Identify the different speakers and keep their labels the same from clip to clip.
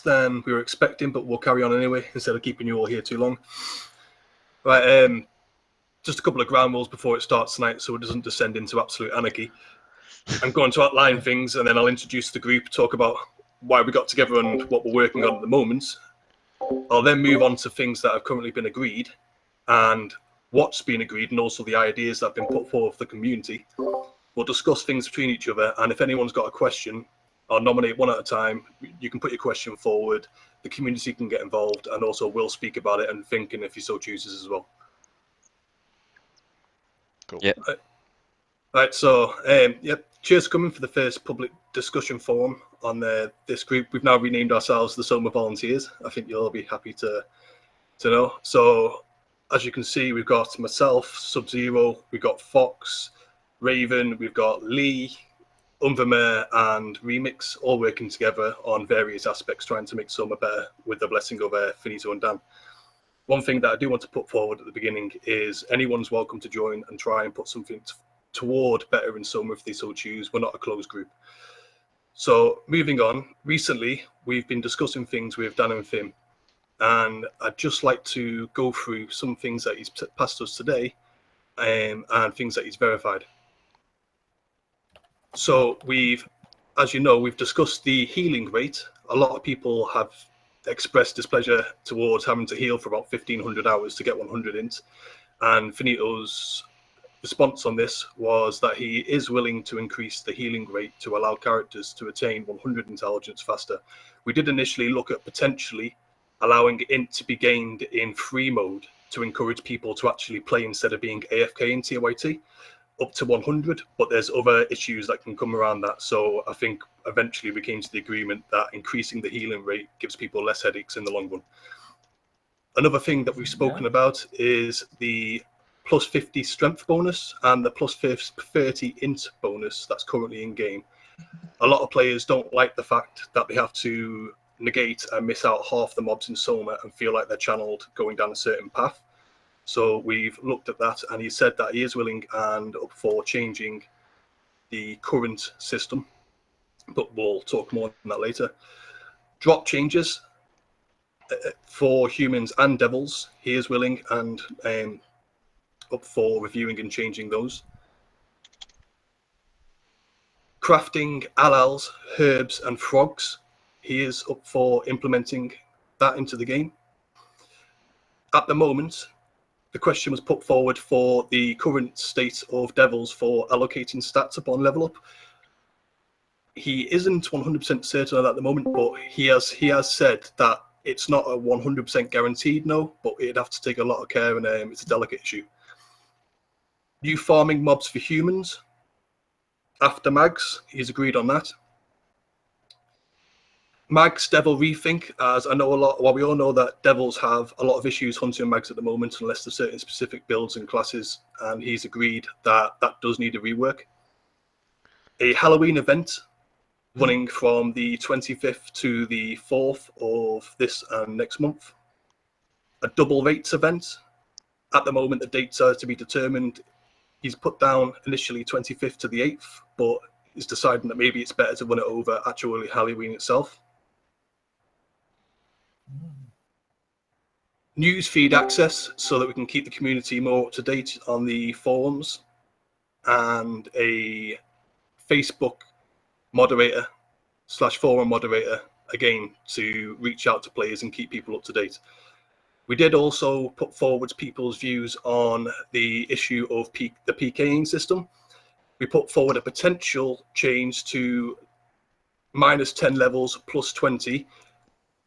Speaker 1: less than we were expecting, but we'll carry on anyway instead of keeping you all here too long. Right, just a couple of ground rules before it starts tonight so it doesn't descend into absolute anarchy. I'm going to outline things and then I'll introduce the group, talk about why we got together and what we're working on at the moment. I'll then move on to things that have currently been agreed and what's been agreed and also the ideas that have been put forward for the community. We'll discuss things between each other, and if anyone's got a question, I'll nominate one at a time. You can put your question forward, the community can get involved, and also we'll speak about it and think, and if you so chooses as well.
Speaker 2: Cool.
Speaker 3: Yep.
Speaker 1: Right, so, yep, cheers for coming for the first public discussion forum on this group. We've now renamed ourselves the Soma Volunteers. I think you'll all be happy to know. So, as you can see, we've got myself, Sub-Zero, we've got Fox, Raven, we've got Lee, Umvermere, and Remix, all working together on various aspects, trying to make Soma better with the blessing of Finito and Dan. One thing that I do want to put forward at the beginning is anyone's welcome to join and try and put something toward better in Soma if they so choose. We're not a closed group. So moving on, recently we've been discussing things with Dan and Fim, and I'd just like to go through some things that he's passed us today and things that he's verified. So as you know, we've discussed the healing rate. A lot of people have expressed displeasure towards having to heal for about 1,500 hours to get 100 int. And Finito's response on this was that he is willing to increase the healing rate to allow characters to attain 100 intelligence faster. We did initially look at potentially allowing int to be gained in free mode to encourage people to actually play instead of being AFK in TYT up to 100, but there's other issues that can come around that. So I think eventually we came to the agreement that increasing the healing rate gives people less headaches in the long run. Another thing that we've spoken about is the plus 50 strength bonus and the plus 30 int bonus that's currently in game. A lot of players don't like the fact that they have to negate and miss out half the mobs in Soma and feel like they're channeled going down a certain path. So we've looked at that, and he said that he is willing and up for changing the current system, but we'll talk more on that later. Drop changes for humans and devils, he is willing and up for reviewing and changing those. Crafting alals, herbs and frogs, he is up for implementing that into the game. At the moment, the question was put forward for the current state of devils for allocating stats upon level up. He isn't 100% certain of that at the moment, but he has said that it's not a 100% guaranteed no, but it'd have to take a lot of care, and it's a delicate issue. New farming mobs for humans. After Mags, he's agreed on that. Mags Devil rethink, as I know we all know that devils have a lot of issues hunting Mags at the moment unless there's certain specific builds and classes, and he's agreed that that does need a rework. A Halloween event running from the 25th to the 4th of this and next month. A double rates event. At the moment, the dates are to be determined. He's put down initially 25th to the 8th, but is deciding that maybe it's better to run it over actually Halloween itself. News feed access so that we can keep the community more up to date on the forums, and a Facebook moderator / forum moderator again to reach out to players and keep people up to date. We did also put forward people's views on the issue of the PKing system. We put forward a potential change to -10 levels plus 20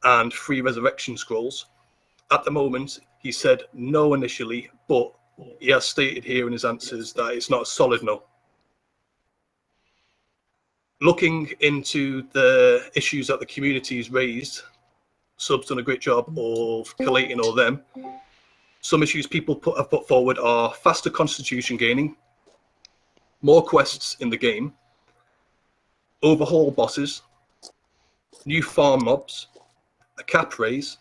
Speaker 1: and 3 resurrection scrolls. At the moment, he said no initially, but he has stated here in his answers that it's not a solid no. Looking into the issues that the community has raised, Sub's done a great job of collating all them. Some issues people have put forward are faster constitution gaining, more quests in the game, overhaul bosses, new farm mobs, a cap raise,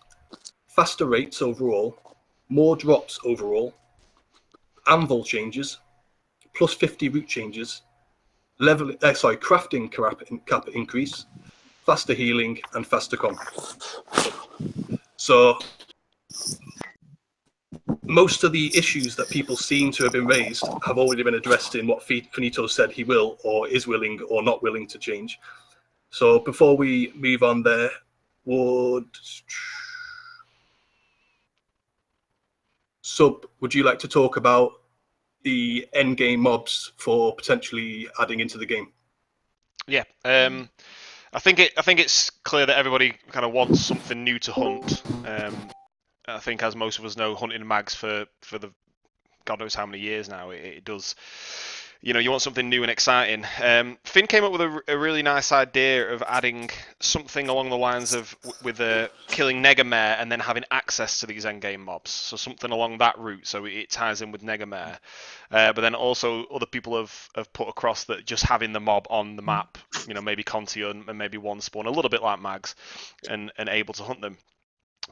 Speaker 1: faster rates overall, more drops overall, anvil changes, plus 50 route changes, crafting cap increase, faster healing, and faster comp. So most of the issues that people seem to have been raised have already been addressed in what Finito said he will or is willing or not willing to change. So before we move on there, would you like to talk about the end game mobs for potentially adding into the game?
Speaker 2: Yeah. I think it's clear that everybody kind of wants something new to hunt. I think, as most of us know, hunting mags for the God knows how many years now, it does. You know, you want something new and exciting. Finn came up with a really nice idea of adding something along the lines of with killing Negamare and then having access to these endgame mobs. So something along that route, so it ties in with Negamare. But then also other people have put across that just having the mob on the map, you know, maybe Conti and maybe one spawn, a little bit like mags, and able to hunt them.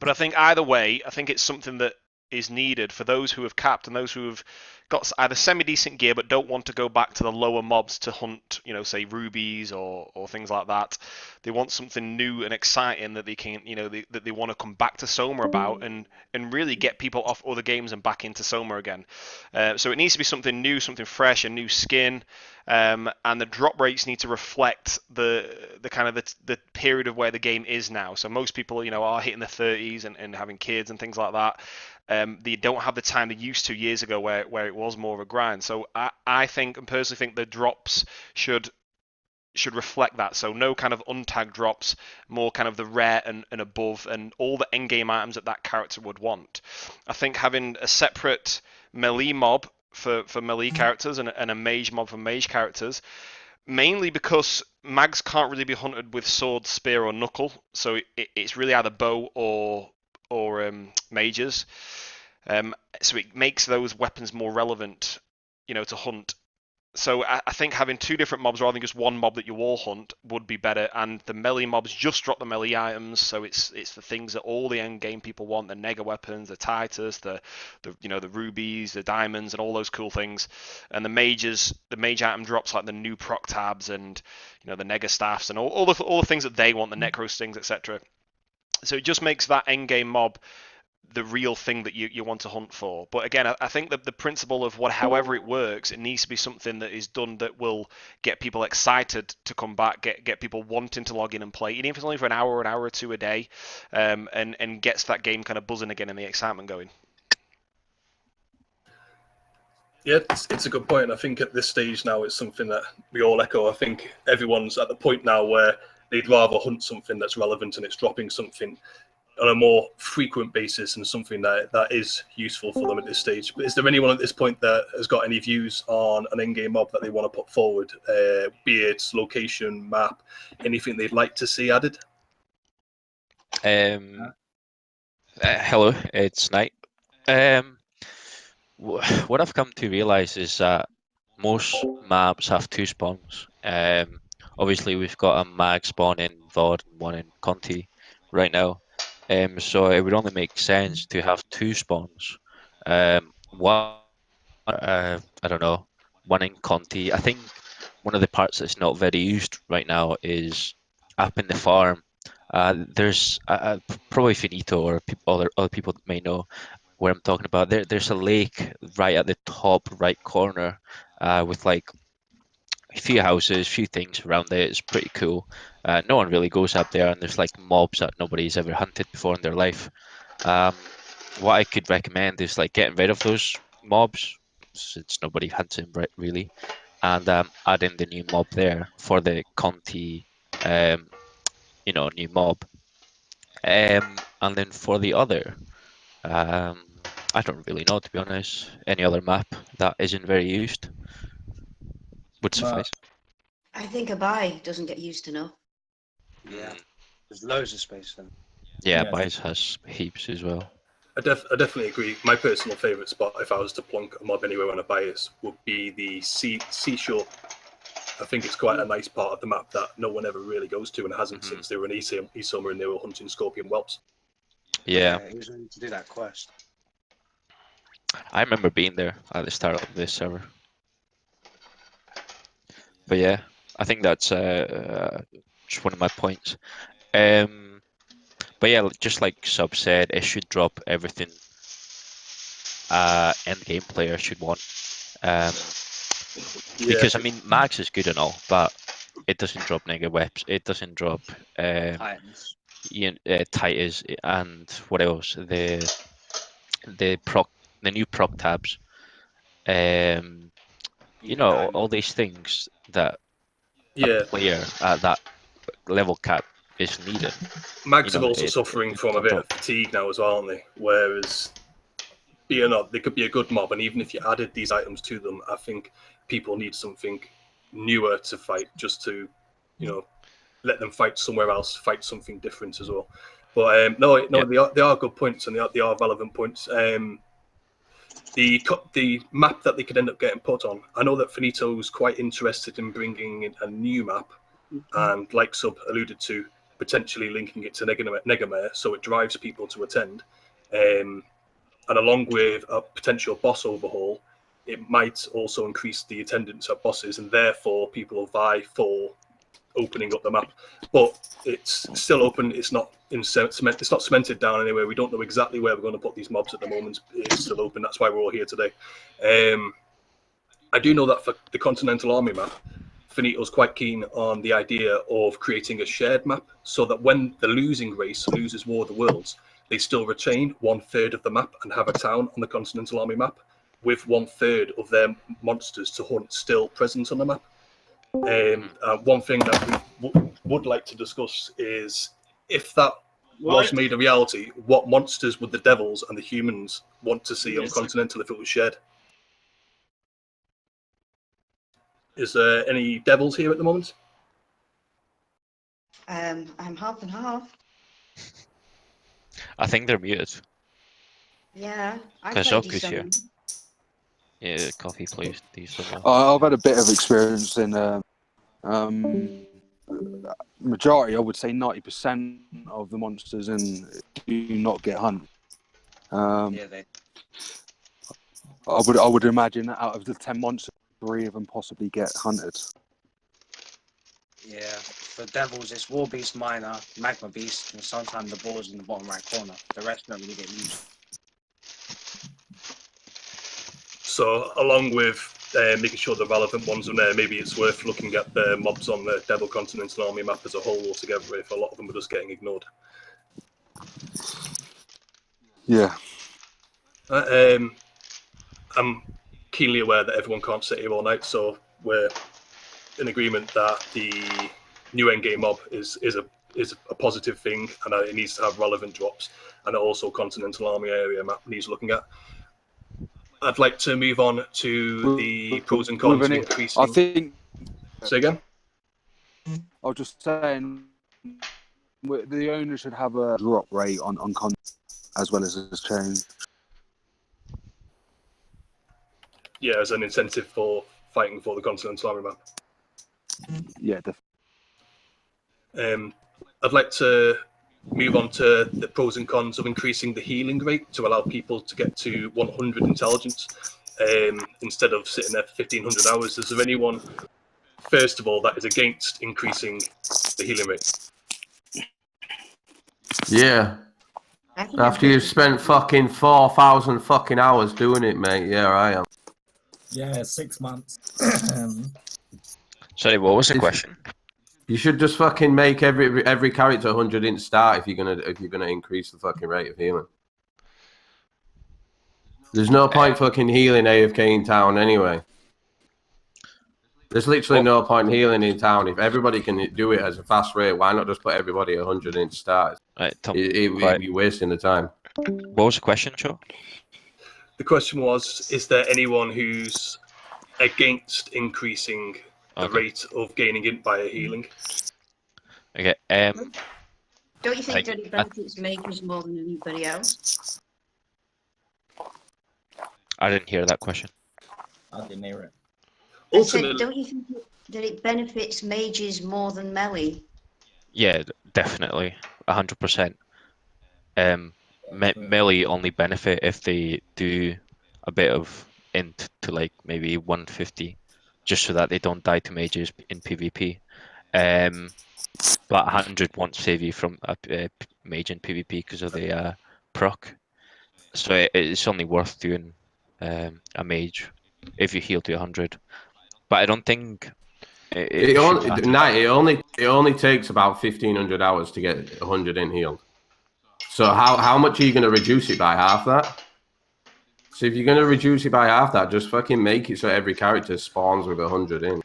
Speaker 2: But I think either way, I think it's something that is needed for those who have capped and those who have got either semi-decent gear but don't want to go back to the lower mobs to hunt, you know, say rubies or things like that. They want something new and exciting that they can, you know, that they want to come back to Soma about and really get people off other games and back into Soma again. So it needs to be something new, something fresh, a new skin. And the drop rates need to reflect the kind of the period of where the game is now. So most people, you know, are hitting the 30s and having kids and things like that. They don't have the time they used to years ago where it was more of a grind. So I think and personally think the drops should reflect that. So no kind of untagged drops, more kind of the rare and above, and all the endgame items that character would want. I think having a separate melee mob for melee characters and a mage mob for mage characters, mainly because mags can't really be hunted with sword, spear, or knuckle. So it's really either bow or mages. So it makes those weapons more relevant, you know, to hunt. So I think having two different mobs rather than just one mob that you all hunt would be better. And the melee mobs just drop the melee items, so it's the things that all the end game people want: the nega weapons, the Titus, the you know, the rubies, the diamonds, and all those cool things. And the mage item drops like the new proc tabs and, you know, the nega staffs and all the things that they want, the necro stings, etc. So it just makes that end game mob the real thing that you want to hunt for. But again, I think that the principle of however it works, it needs to be something that is done that will get people excited to come back, get people wanting to log in and play, even if it's only for an hour or two a day, and gets that game kind of buzzing again and the excitement going.
Speaker 1: Yeah, it's a good point. I think at this stage now, it's something that we all echo. I think everyone's at the point now where they'd rather hunt something that's relevant and it's dropping something on a more frequent basis and something that is useful for them at this stage. But is there anyone at this point that has got any views on an in-game mob that they want to put forward, be it location, map, anything they'd like to see added?
Speaker 3: Hello, it's Knight. What I've come to realize is that most maps have two spawns. Obviously, we've got a mag spawn in VOD and one in Conti right now. So it would only make sense to have two spawns. One, I don't know, one in Conti. I think one of the parts that's not very used right now is up in the farm. There's probably Finito or other people that may know where I'm talking about. There's a lake right at the top right corner, with like a few houses, few things around it. It's pretty cool. No one really goes up there, and there's like mobs that nobody's ever hunted before in their life. What I could recommend is like getting rid of those mobs since nobody hunts them really, and adding the new mob there for the Conti, new mob. And then for the other, I don't really know, to be honest. Any other map that isn't very used would suffice.
Speaker 4: I think a buy doesn't get used enough.
Speaker 5: Yeah, there's loads of space then.
Speaker 3: Yeah, Bias has heaps as well.
Speaker 1: I definitely agree. My personal favourite spot, if I was to plonk a mob anywhere on a bias, would be the seashore. I think it's quite a nice part of the map that no one ever really goes to and hasn't since they were in Soma and they were hunting scorpion whelps.
Speaker 3: Yeah,
Speaker 5: it was only to do that quest.
Speaker 3: I remember being there at the start of this server. But yeah, I think that's just one of my points. But yeah, just like Sub said, it should drop everything end game player should want. Because I mean, Max is good and all, but it doesn't drop Nega Weps. It doesn't drop
Speaker 5: Titans.
Speaker 3: Titus, and what else? The new proc tabs. You know, all these things that a player at that level cap is needed.
Speaker 1: Mags are also suffering from a bit of fatigue now as well, aren't they? Whereas, you know, they could be a good mob, and even if you added these items to them, I think people need something newer to fight, just to, you know, let them fight somewhere else, fight something different as well. But they are good points, and they are relevant points. The map that they could end up getting put on, I know that Finito's quite interested in bringing in a new map, and like Sub alluded to, potentially linking it to Negamare, so it drives people to attend. And along with a potential boss overhaul, it might also increase the attendance at bosses, and therefore people will vie for opening up the map. But it's still open. It's not it's not cemented down anywhere. We don't know exactly where we're going to put these mobs at the moment. It's still open. That's why we're all here today. I do know that for the Continental Army map, Finito's quite keen on the idea of creating a shared map, so that when the losing race loses War of the Worlds, they still retain 1/3 of the map and have a town on the Continental Army map with 1/3 of their monsters to hunt still present on the map. One thing that we would like to discuss is, if that was made a reality, what monsters would the devils and the humans want to see on Continental if it was shared? Is there any devils here at the moment?
Speaker 4: I'm half and half.
Speaker 3: I think they're muted.
Speaker 4: Yeah, I
Speaker 3: Because
Speaker 4: play
Speaker 3: Zoku's here.
Speaker 4: D7.
Speaker 3: Yeah, Coffee plays decent.
Speaker 6: I've had a bit of experience in majority. I would say 90% of the monsters in do not get hunted. I would imagine that out of the 10 monsters, 3 of them possibly get hunted.
Speaker 5: Yeah, for devils, it's War Beast, Miner, Magma Beast, and sometimes the balls in the bottom right corner. The rest don't really get used.
Speaker 1: So, along with making sure the relevant ones are there, maybe it's worth looking at the mobs on the Devil Continental Army map as a whole altogether, if a lot of them are just getting ignored.
Speaker 6: Yeah.
Speaker 1: I'm keenly aware that everyone can't sit here all night, so we're in agreement that the new endgame mob is a positive thing, and it needs to have relevant drops, and also Continental Army area map needs looking at. I'd like to move on to the pros and cons of increasing.
Speaker 6: I think.
Speaker 1: Say again?
Speaker 6: I was just saying, the owner should have a drop rate on content as well as this change.
Speaker 1: Yeah, as an incentive for fighting for the Continental Army map.
Speaker 6: Yeah,
Speaker 1: definitely. I'd like to move on to the pros and cons of increasing the healing rate to allow people to get to 100 intelligence instead of sitting at 1500 hours. Is there anyone, first of all, that is against increasing the healing rate?
Speaker 7: Yeah. After you've spent fucking 4,000 fucking hours doing it, mate. Yeah, I am.
Speaker 8: Yeah, 6 months.
Speaker 3: Sorry, what was the question?
Speaker 7: You should just fucking make every character 100 int start if you're gonna increase the fucking rate of healing. There's no point fucking healing AFK in town anyway. There's literally no point healing in town. If everybody can do it as a fast rate, why not just put everybody 100 int start?
Speaker 3: Right, Tom,
Speaker 7: you're wasting the time.
Speaker 3: What was the question, Joe?
Speaker 1: The question was, is there anyone who's against increasing the rate of gaining int via healing?
Speaker 3: Okay.
Speaker 4: Don't you think that it benefits mages more than anybody else?
Speaker 3: I didn't hear that question.
Speaker 8: I didn't hear it.
Speaker 1: Ultimately,
Speaker 4: don't you think that it benefits mages more than melee?
Speaker 3: Yeah, definitely, 100%. Melee only benefit if they do a bit of int to like maybe 150, just so that they don't die to mages in PvP. but 100 won't save you from a mage in PvP because of the proc. So it's only worth doing a mage if you heal to 100. But I don't think it should matter.
Speaker 7: It only takes about 1500 hours to get 100 in healed. So how much are you going to reduce it by? Half that? So if you're going to reduce it by half that, just fucking make it so every character spawns with 100 in.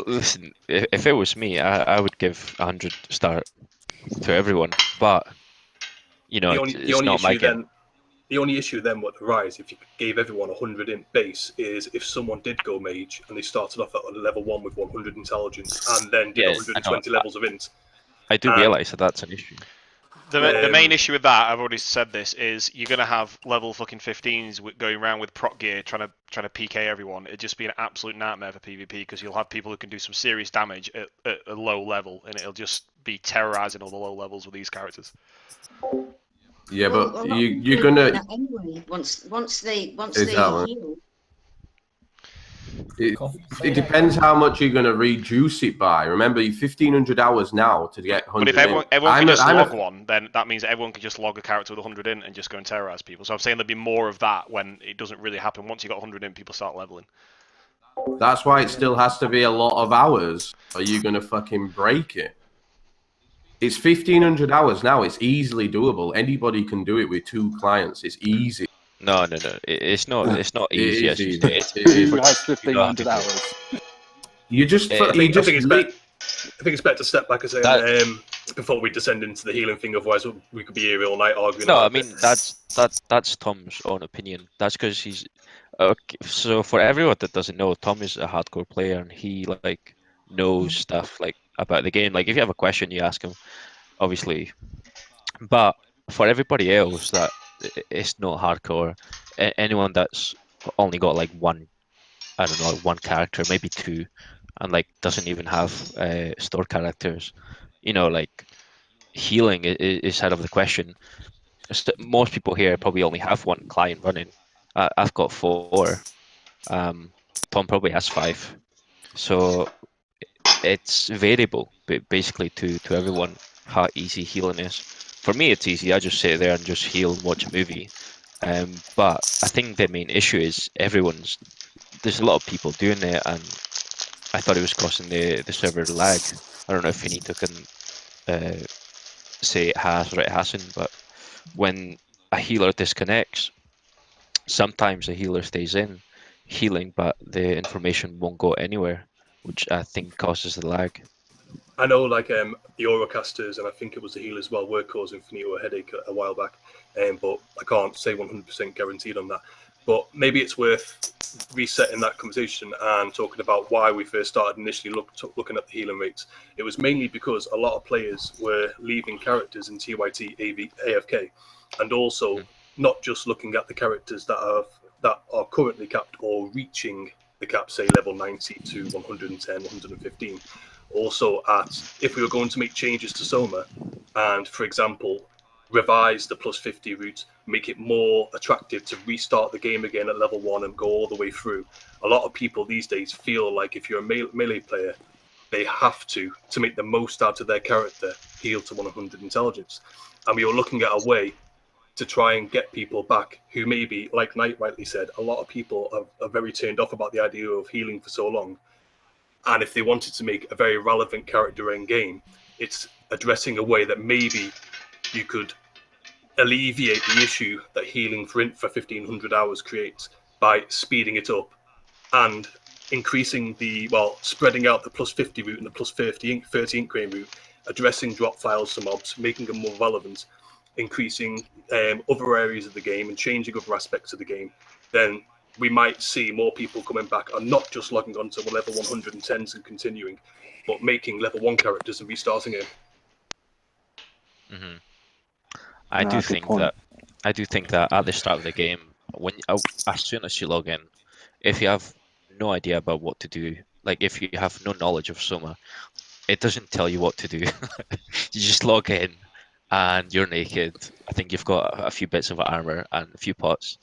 Speaker 3: Listen, if it was me, I would give 100 start to everyone. But you know, it's not my game.
Speaker 1: The only issue then would arise if you gave everyone 100 in base is if someone did go mage and they started off at level 1 with 100 intelligence and then did 120 levels of int.
Speaker 3: I do realise that that's an issue.
Speaker 2: The main issue with that, I've already said this, is you're gonna have level fucking 15s going around with proc gear trying to PK everyone. It'd just be an absolute nightmare for PvP because you'll have people who can do some serious damage at a low level, and it'll just be terrorizing all the low levels with these characters.
Speaker 7: Yeah, but you're gonna
Speaker 4: anyway. Once they
Speaker 7: Exactly.
Speaker 4: heal.
Speaker 7: It depends how much you're going to reduce it by. Remember, you're 1500 hours now to get 100.
Speaker 2: But if everyone can just log one, then that means everyone can just log a character with 100 in and just go and terrorize people. So I'm saying there'd be more of that when it doesn't really happen. Once you got 100 in, people start leveling.
Speaker 7: That's why it still has to be a lot of hours. Are you going to fucking break it? It's 1500 hours now. It's easily doable. Anybody can do it with 2 clients. It's easy.
Speaker 3: No. It's not easy.
Speaker 7: It is easy.
Speaker 6: Who has 1500 hours?
Speaker 1: I think it's better to step back and say before we descend into the healing thing. Otherwise, we could be here all night arguing.
Speaker 3: No, I mean that's Tom's own opinion. That's because he's okay. So for everyone that doesn't know, Tom is a hardcore player and he like knows stuff like about the game. Like if you have a question, you ask him, obviously. But for everybody else that it's not hardcore, anyone that's only got like one, I don't know, one character, maybe 2, and like doesn't even have store characters, you know, like healing is out of the question. Most people here probably only have 1 client running. I've got 4. Tom probably has 5. So it's variable, basically to everyone how easy healing is. For me, it's easy. I just sit there and just heal and watch a movie. But I think the main issue is there's a lot of people doing it, and I thought it was causing the server lag. I don't know if Finito can say it has or it hasn't, but when a healer disconnects, sometimes the healer stays in healing, but the information won't go anywhere, which I think causes the lag.
Speaker 1: I know, like the Auracasters, and I think it was the healers as well, were causing Finito a headache a while back, but I can't say 100% guaranteed on that. But maybe it's worth resetting that conversation and talking about why we first started initially looking at the healing rates. It was mainly because a lot of players were leaving characters in TYT AFK, and also not just looking at the characters that are currently capped or reaching the cap, say level 90 to 110, 115. Also, if we were going to make changes to Soma, and for example, revise the plus 50 route, make it more attractive to restart the game again at level 1 and go all the way through. A lot of people these days feel like if you're a melee player, they have to make the most out of their character, heal to 100 intelligence. And we were looking at a way to try and get people back who maybe, like Knight rightly said, a lot of people are very turned off about the idea of healing for so long. And if they wanted to make a very relevant character in game, it's addressing a way that maybe you could alleviate the issue that healing for 1500 hours creates by speeding it up and increasing spreading out the plus 50 route and the plus 30 ink grain route, addressing drop files to mobs, making them more relevant, increasing other areas of the game and changing other aspects of the game, then we might see more people coming back and not just logging on to level 110s and continuing, but making level 1 characters and restarting it.
Speaker 3: Mm-hmm. I do think that at the start of the game, as soon as you log in, if you have no idea about what to do, like if you have no knowledge of Soma, it doesn't tell you what to do. You just log in and you're naked. I think you've got a few bits of armor and a few pots,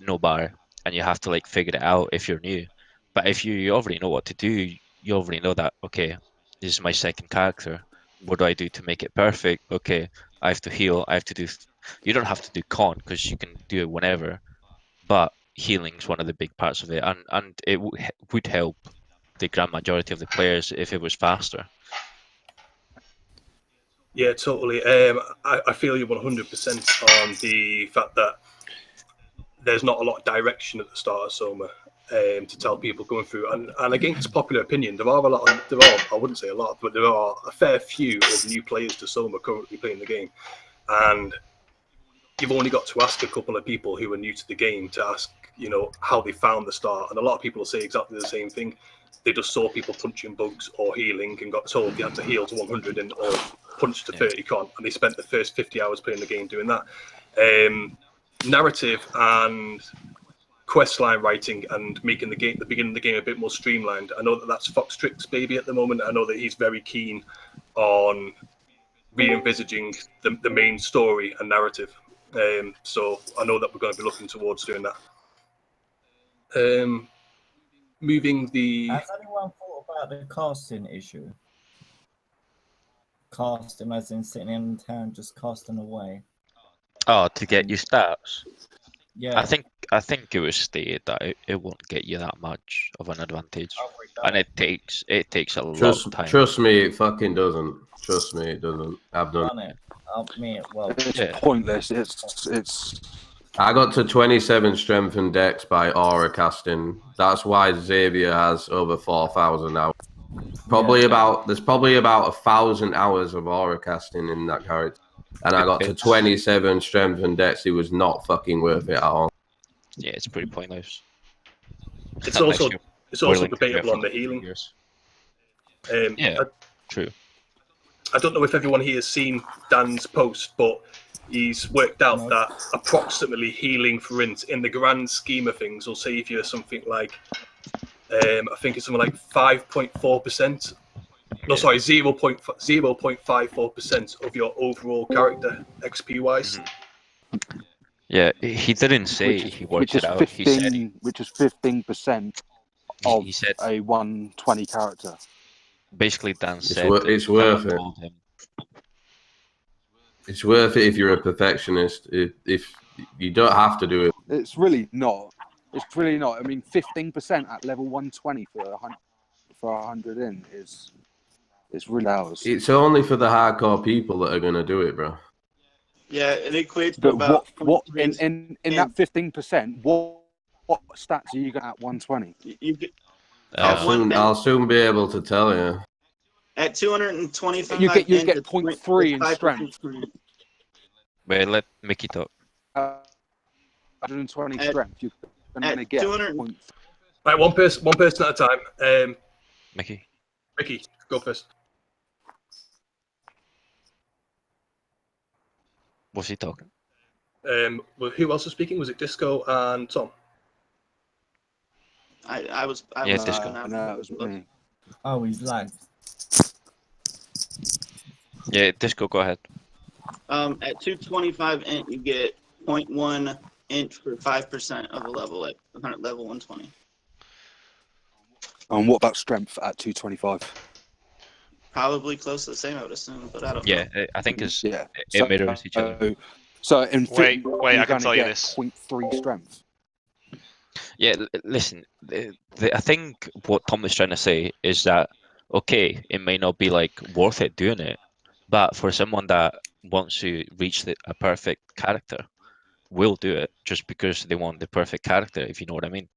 Speaker 3: no bar, and you have to like figure it out if you're new. But if you already know what to do, you already know that, okay, this is my second character. What do I do to make it perfect? Okay, I have to heal. I have to do. You don't have to do con because you can do it whenever, but healing is one of the big parts of it, and it would help the grand majority of the players if it was faster.
Speaker 1: Yeah, totally. I feel you 100% on the fact that there's not a lot of direction at the start of Soma to tell people going through. And against popular opinion, there are I wouldn't say a lot, but there are a fair few of new players to Soma currently playing the game. And you've only got to ask a couple of people who are new to the game to ask, how they found the start. And a lot of people will say exactly the same thing. They just saw people punching bugs or healing and got told you had to heal to 100 or punch to 30 con, and they spent the first 50 hours playing the game doing that. Narrative and questline writing and making the beginning of the game a bit more streamlined. I know that that's Fox Trick's baby at the moment. I know that he's very keen on re-envisaging the main story and narrative. So I know that we're going to be looking towards doing that. Moving the...
Speaker 8: Has anyone thought about the casting issue? Casting as in sitting in town, just casting away.
Speaker 3: Oh, to get your stats.
Speaker 8: Yeah.
Speaker 3: I think it was stated that it won't get you that much of an advantage, and it takes a lot of time.
Speaker 7: Trust me, it fucking doesn't. Trust me, it doesn't. I've done
Speaker 8: it. Well,
Speaker 6: it's pointless. It's.
Speaker 7: I got to 27 strength and dex by aura casting. That's why Xavier has over 4,000 hours. There's probably about 1,000 hours of aura casting in that character. And I got to 27 strength and dex. It was not fucking worth it at all.
Speaker 3: Yeah, it's pretty pointless.
Speaker 1: It's also debatable on the healing.
Speaker 3: True.
Speaker 1: I don't know if everyone here has seen Dan's post, but he's worked out that approximately healing for int in the grand scheme of things will save you something like, I think it's something like 5.4%. No, sorry, 0.54% of your overall character XP wise.
Speaker 3: Yeah, he didn't say he worked it out.
Speaker 6: 15,
Speaker 3: he said
Speaker 6: which is 15% of a 120 character.
Speaker 3: Basically, Dan said
Speaker 7: it's worth it. It's worth it if you're a perfectionist. If you don't have to do it.
Speaker 6: It's really not. It's really not. I mean, 15% at level 120 for 100 in is really ours.
Speaker 7: It's only for the hardcore people that are gonna do it, bro.
Speaker 9: Yeah, it equates to
Speaker 6: But
Speaker 9: about
Speaker 6: what in that 15%? What stats are you going at 120?
Speaker 9: You get,
Speaker 7: I'll soon be able to tell you.
Speaker 9: At 225,
Speaker 6: you get 0.3 in strength.
Speaker 3: Wait, let Mickey talk.
Speaker 6: 120 strength. You're going to get
Speaker 9: 200.
Speaker 1: Right, one person at a time.
Speaker 3: Mickey,
Speaker 1: go first.
Speaker 3: Was he talking?
Speaker 1: Well, who else was speaking? Was it Disco and Tom?
Speaker 9: I was
Speaker 3: Disco.
Speaker 6: No, it was me.
Speaker 8: Oh, he's lagged.
Speaker 3: Yeah, Disco, go ahead.
Speaker 9: At 225 int, you get 0.1 int for 5% of a level at level 120.
Speaker 6: And what about strength at 225?
Speaker 9: Probably close to the same, I would assume, but I don't know.
Speaker 3: Yeah, I think it's
Speaker 6: Yeah.
Speaker 3: it mirrors each other.
Speaker 6: So in
Speaker 2: Wait, I can tell you
Speaker 6: get
Speaker 2: this.
Speaker 6: 0.3 strength.
Speaker 3: Yeah, listen, I think what Tom is trying to say is that, okay, it may not be like worth it doing it, but for someone that wants to reach a perfect character, will do it just because they want the perfect character, if you know what I mean.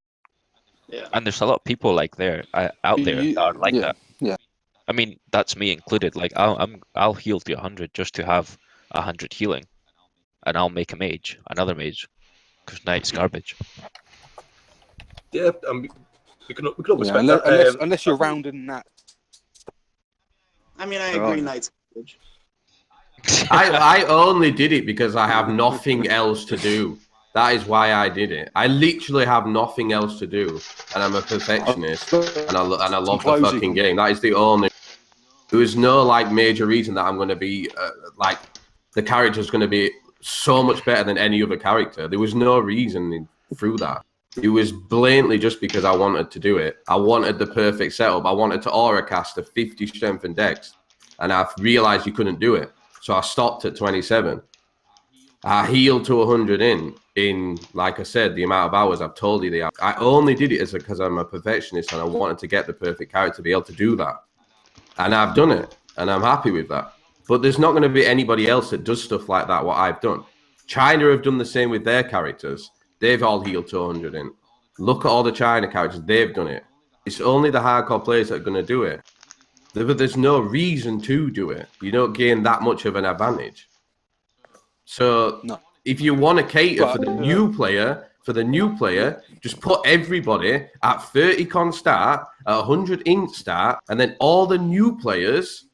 Speaker 9: Yeah.
Speaker 3: And there's a lot of people out there that are like that.
Speaker 6: Yeah.
Speaker 3: I mean, that's me included. Like, I'll heal to 100 just to have 100 healing, and I'll make another mage, because knight's garbage.
Speaker 1: Yeah, we can respect that.
Speaker 6: Unless you're rounding that.
Speaker 9: I mean, I agree, knight's garbage.
Speaker 7: I only did it because I have nothing else to do. That is why I did it. I literally have nothing else to do, and I'm a perfectionist, and I love the fucking game. That is the only. There was no major reason that I'm going to be the character's going to be so much better than any other character. There was no reason through that. It was blatantly just because I wanted to do it. I wanted the perfect setup. I wanted to aura cast a 50 strength and dex, and I realized you couldn't do it. So I stopped at 27. I healed to 100 in, like I said, the amount of hours I've told you they are. I only did it because I'm a perfectionist and I wanted to get the perfect character to be able to do that. And I've done it, and I'm happy with that. But there's not going to be anybody else that does stuff like that, what I've done. China have done the same with their characters. They've all healed to 100 in. Look at all the China characters. They've done it. It's only the hardcore players that are going to do it. But there's no reason to do it. You don't gain that much of an advantage. So
Speaker 6: No.
Speaker 7: if you want to cater
Speaker 6: But,
Speaker 7: for the new player, just put everybody at 30 con start, at 100 int start, and then all the new players,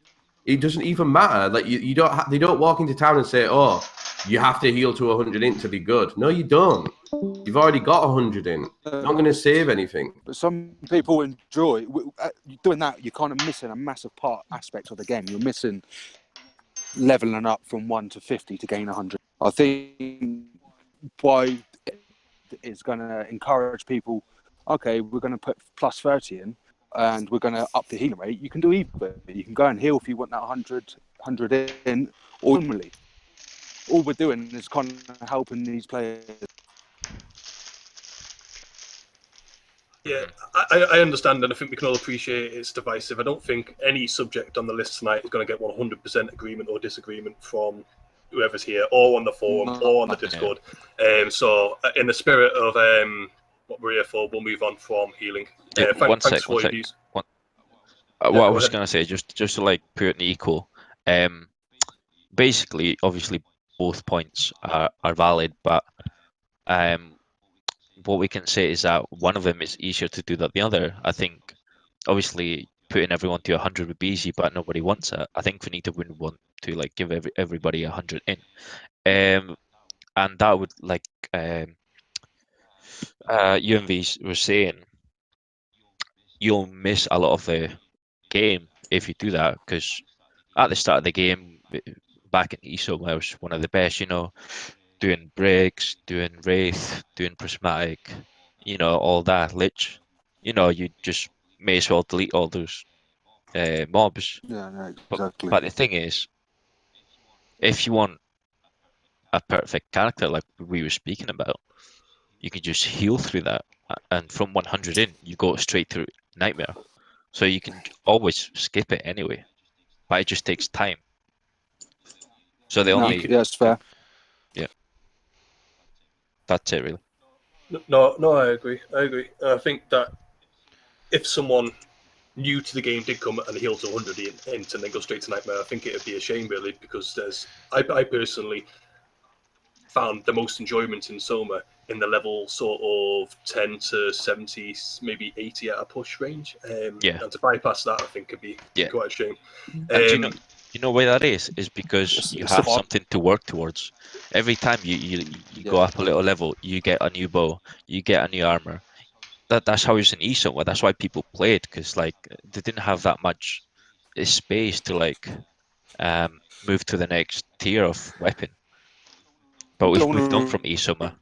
Speaker 7: it doesn't even matter. Like you don't they don't walk into town and say, "Oh, you have to heal to 100 int to be good." No, you don't. You've already got 100 int. You're not going to save anything.
Speaker 6: But some people enjoy doing that. You're kind of missing a massive aspect of the game. You're missing leveling up from 1 to 50 to gain 100. I think why it's going to encourage people. Okay, we're going to put plus 30 in, and we're going to up the healing rate. You can do either. You can go and heal if you want that 100 in, or normally. All we're doing is kind of helping these players.
Speaker 1: Yeah, I understand, and I think we can all appreciate it's divisive. I don't think any subject on the list tonight is going to get 100% agreement or disagreement from whoever's here, or on the forum, or on the Discord. So, in the spirit of what we're here for, we'll move on from healing.
Speaker 3: One sec. What I was going to say, just to like put it in equal, basically, obviously, both points are valid, but what we can say is that one of them is easier to do than the other. I think, obviously, putting everyone to 100 would be easy, but nobody wants it. I think Finito wouldn't want to like give everybody 100 in, and that would like UMV was saying, you'll miss a lot of the game if you do that, because at the start of the game, back in ESO, I was one of the best, doing breaks, doing Wraith, doing Prismatic, all that Lich. You just may as well delete all those mobs.
Speaker 6: Yeah, no, exactly.
Speaker 3: But the thing is, if you want a perfect character like we were speaking about, you can just heal through that, and from 100 in, you go straight through Nightmare. So you can always skip it anyway, but it just takes time. So the only...
Speaker 6: Yeah, it's fair.
Speaker 3: Yeah. That's it, really.
Speaker 1: No, I agree. I think that if someone new to the game did come and heal to 100 int and then go straight to Nightmare, I think it would be a shame, really, because I personally found the most enjoyment in Soma in the level sort of 10 to 70, maybe 80 at a push range. And to bypass that, I think could be quite a shame.
Speaker 3: And you know why that is? Is because you have something to work towards. Every time you go up a little level, you get a new bow, you get a new armor. That's how it's in ESO. That's why people play it, because like they didn't have that much space to like move to the next tier of weapon. But we've moved on from ESOMA.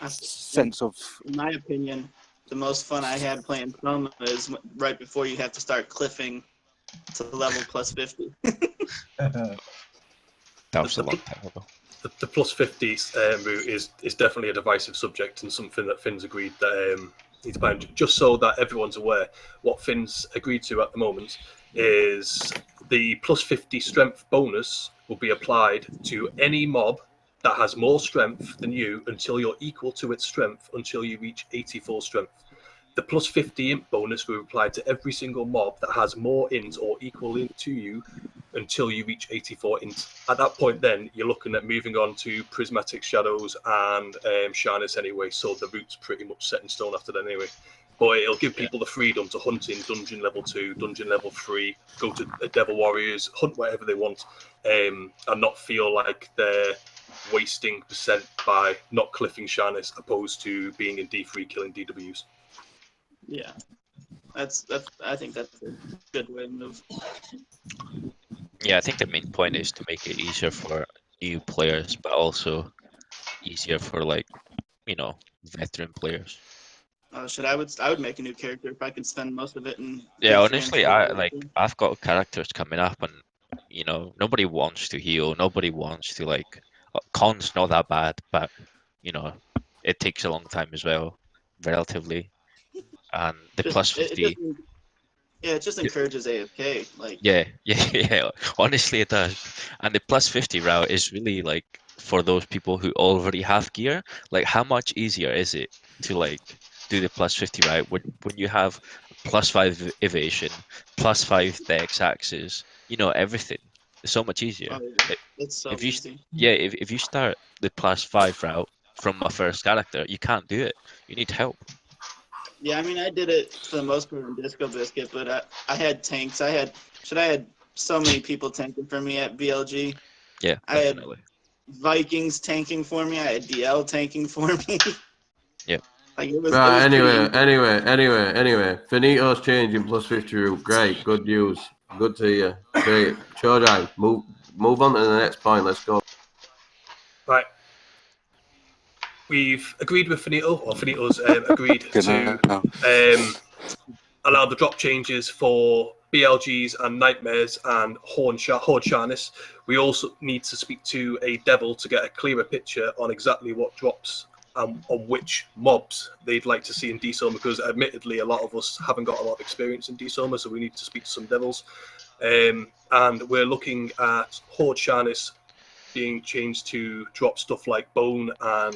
Speaker 6: Sense of,
Speaker 9: in my opinion, the most fun I had playing Soma is right before you have to start cliffing to level plus 50.
Speaker 3: That was a long time ago.
Speaker 1: The plus 50 route is definitely a divisive subject, and something that Finn's agreed that needs to just so that everyone's aware. What Finn's agreed to at the moment is the plus 50 strength bonus will be applied to any mob that has more strength than you until you're equal to its strength until you reach 84 strength. The plus 50 int bonus will be applied to every single mob that has more int or equal int to you until you reach 84 int. At that point, then you're looking at moving on to Prismatic Shadows and Shyness anyway, so the route's pretty much set in stone after that anyway. But it'll give people the freedom to hunt in Dungeon Level 2, Dungeon Level 3, go to Devil Warriors, hunt whatever they want, and not feel like they're wasting percent by not cliffing Shyness opposed to being in D3 killing DWs.
Speaker 9: Yeah, I think that's a good way to move.
Speaker 3: Yeah, I think the main point is to make it easier for new players, but also easier for like, veteran players.
Speaker 9: Oh shit! I would make a new character if I could spend most of it in.
Speaker 3: Yeah,
Speaker 9: boost
Speaker 3: honestly,
Speaker 9: against
Speaker 3: I've got characters coming up, and nobody wants to heal. Nobody wants to con's not that bad, but it takes a long time as well, relatively. And the
Speaker 9: just
Speaker 3: plus
Speaker 9: it just
Speaker 3: 50,
Speaker 9: it just encourages AFK. Like
Speaker 3: yeah, yeah. Honestly, it does. And the plus 50 route is really for those people who already have gear. Like, how much easier is it to do the plus 50 route when you have plus 5 evasion, plus 5 dex axes, everything. It's so much easier.
Speaker 9: oh, yeah. It's so
Speaker 3: If you
Speaker 9: easy.
Speaker 3: if you start the plus 5 route from a first character, you can't do it. You need help.
Speaker 9: Yeah, I mean, I did it for the most part in Disco Biscuit, but I had tanks. I had so many people tanking for me at BLG.
Speaker 3: Yeah,
Speaker 9: I had
Speaker 3: definitely.
Speaker 9: Vikings tanking for me. I had DL tanking for me.
Speaker 3: Yep.
Speaker 9: Like it was
Speaker 7: Right,
Speaker 9: pretty easy.
Speaker 7: anyway. Finito's changing plus 50 route. Great, good news. Good to hear. Great. Chodai, move on to the next point. Let's go.
Speaker 1: Right. We've agreed with Finito, or Finito's agreed to allow the drop changes for BLGs and Nightmares and Horde Sharnis. We also need to speak to a Devil to get a clearer picture on exactly what drops and on which mobs they'd like to see in D-Soma, because admittedly a lot of us haven't got a lot of experience in D-Soma, so we need to speak to some Devils. And we're looking at Horde Sharnis being changed to drop stuff like Bone and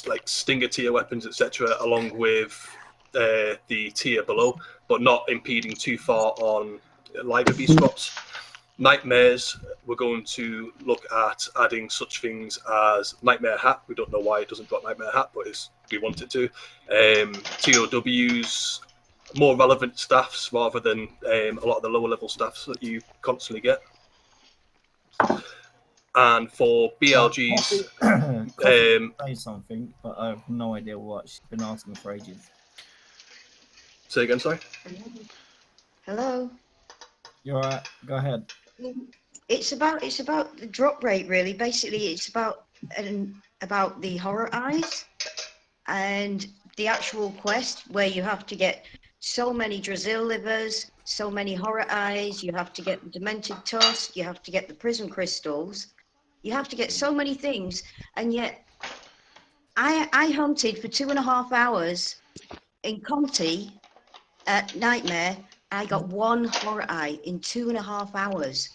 Speaker 1: like Stinger tier weapons, etc., along with the tier below, but not impeding too far on Liver Beast drops. Nightmares, we're going to look at adding such things as Nightmare Hat. We don't know why it doesn't drop Nightmare Hat, but we want it to. TOWs, more relevant staffs rather than a lot of the lower level staffs that you constantly get. And for BLGs,
Speaker 8: say something, but I have no idea what she's been asking for ages.
Speaker 1: Say again, sorry.
Speaker 4: Hello.
Speaker 8: You're right. Go ahead.
Speaker 4: It's about the drop rate, really. Basically, it's about the horror eyes and the actual quest where you have to get so many Drazil livers, so many horror eyes. You have to get the demented tusk. You have to get the prism crystals. You have to get so many things, and yet I hunted for 2.5 hours in Conti at Nightmare. I got 1 horror eye in 2.5 hours.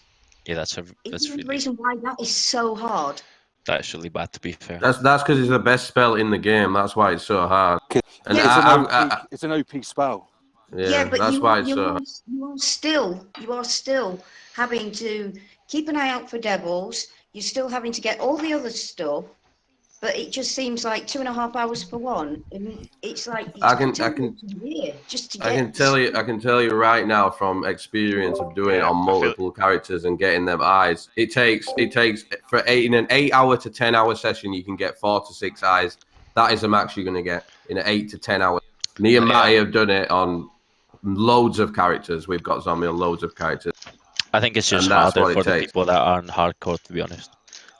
Speaker 3: Yeah, that's
Speaker 4: the
Speaker 3: really
Speaker 4: reason why that is so hard.
Speaker 3: that's really bad, to be fair.
Speaker 7: That's because it's the best spell in the game. That's why it's so hard. And
Speaker 4: Yeah,
Speaker 6: it's an OP spell.
Speaker 7: Yeah,
Speaker 4: but
Speaker 7: that's why it's so hard.
Speaker 4: you are still having to keep an eye out for devils. You're still having to get all the other stuff, but it just seems like 2.5 hours for one. And it's like
Speaker 7: I can tell you right now from experience of doing it on multiple characters and getting them eyes. It takes in an 8 hour to 10 hour session you can get 4 to 6 eyes. That is the max you're gonna get in an 8 to 10 hours. Me and Matty have done it on loads of characters. We've got zombie on loads of characters.
Speaker 3: I think it's just harder for the people that aren't hardcore, to be honest.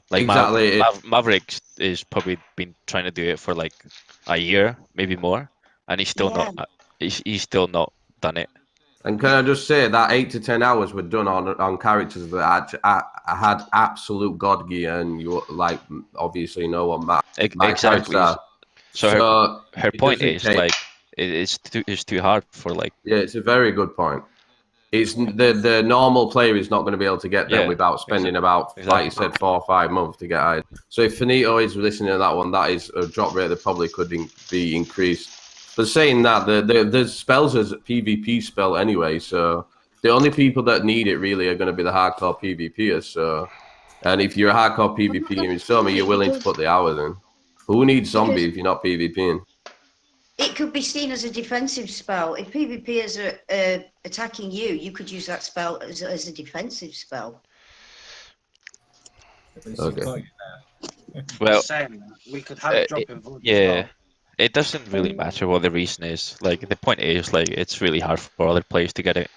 Speaker 3: Like
Speaker 7: exactly.
Speaker 3: Maverick is probably been trying to do it for like a year, maybe more, and he's still not. He's still not done it.
Speaker 7: And can I just say that 8 to 10 hours were done on characters that had absolute god gear, and you obviously know what my
Speaker 3: exactly. So her point is it's too hard for
Speaker 7: Yeah, it's a very good point. It's the normal player is not going to be able to get them without spending about, like you said, 4 or 5 months to get eyes. So if Finito is listening to that one, that is a drop rate that probably could be increased. But saying that, the spells is a PvP spell anyway, so the only people that need it really are going to be the hardcore PvPers. So, and if you're a hardcore PvP in Soma, you're willing to put the hours in. Who needs zombie if you're not PvPing?
Speaker 4: It could be seen as a defensive spell. If PvPers are attacking you, you could use that spell as a defensive spell.
Speaker 7: Okay.
Speaker 3: Well,
Speaker 5: we could have a drop involved.
Speaker 3: Yeah, it doesn't really matter what the reason is. Like the point is, it's really hard for other players to get it.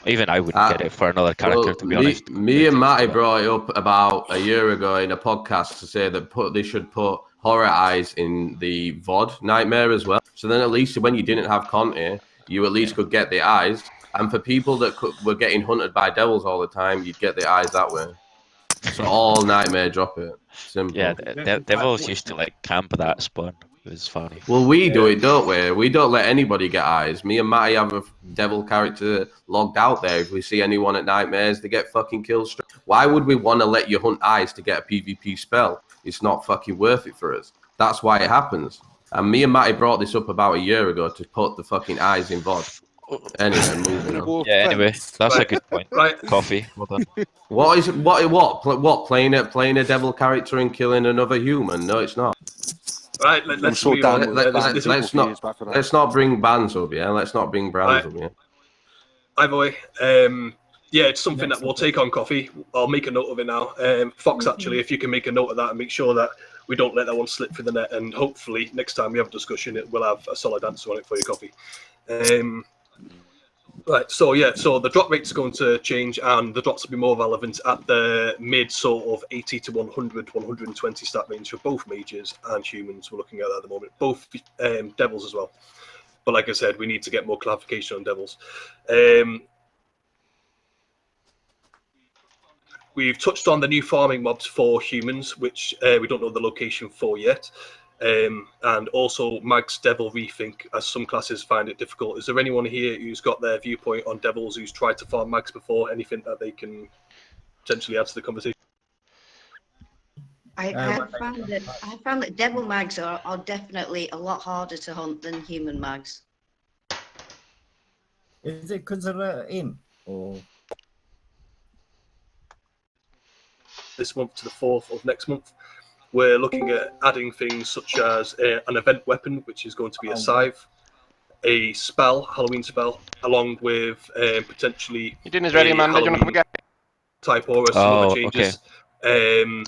Speaker 3: Even I wouldn't get it for another character, to be honest.
Speaker 7: Me and Matty brought it up about a year ago in a podcast to say that they should put horror eyes in the VOD Nightmare as well. So then at least when you didn't have Conte, you at least could get the eyes. And for people that were getting hunted by devils all the time, you'd get the eyes that way. So all Nightmare drop it. Simple.
Speaker 3: Yeah, devils used to like camp that spawn. It was funny.
Speaker 7: Well, we do it, don't we? We don't let anybody get eyes. Me and Matty have a devil character logged out there. If we see anyone at Nightmares, they get fucking killed straight. Why would we want to let you hunt eyes to get a PvP spell? It's not fucking worth it for us. That's why it happens. And me and Matty brought this up about a year ago to put the fucking eyes in VOD. Anyway, moving on.
Speaker 3: Yeah, anyway, that's a good point.
Speaker 1: Right.
Speaker 3: Coffee, well done.
Speaker 7: What is what? Playing a devil character and killing another human? No, it's not.
Speaker 1: Right, let's
Speaker 6: sure
Speaker 1: move
Speaker 6: Dan
Speaker 1: on.
Speaker 6: will
Speaker 7: Let's not bring bans up, yeah. Let's not bring brands up, yeah.
Speaker 1: Either way, yeah, it's something that we'll take on Coffee. I'll make a note of it now. Fox, actually, if you can make a note of that and make sure that we don't let that one slip through the net, and hopefully next time we have a discussion, we'll have a solid answer on it for you, Coffee. Right, so yeah, so the drop rate's going to change, and the drops will be more relevant at the mid sort of 80 to 100, 120 stat range for both mages and humans. We're looking at that at the moment, both devils as well. But like I said, we need to get more clarification on devils. We've touched on the new farming mobs for humans, which we don't know the location for yet. And also Mag's Devil Rethink, as some classes find it difficult. Is there anyone here who's got their viewpoint on devils, who's tried to farm Mags before? Anything that they can potentially add to the conversation?
Speaker 4: I have found that devil mags are definitely a lot harder to hunt than human mags.
Speaker 8: Is it because of the imp or?
Speaker 1: This month to the 4th of next month, we're looking at adding things such as an event weapon, which is going to be a scythe, a spell, Halloween spell, along with potentially
Speaker 2: Your dinner's ready, man. Don't forget.
Speaker 1: Type aura, some other changes. Okay.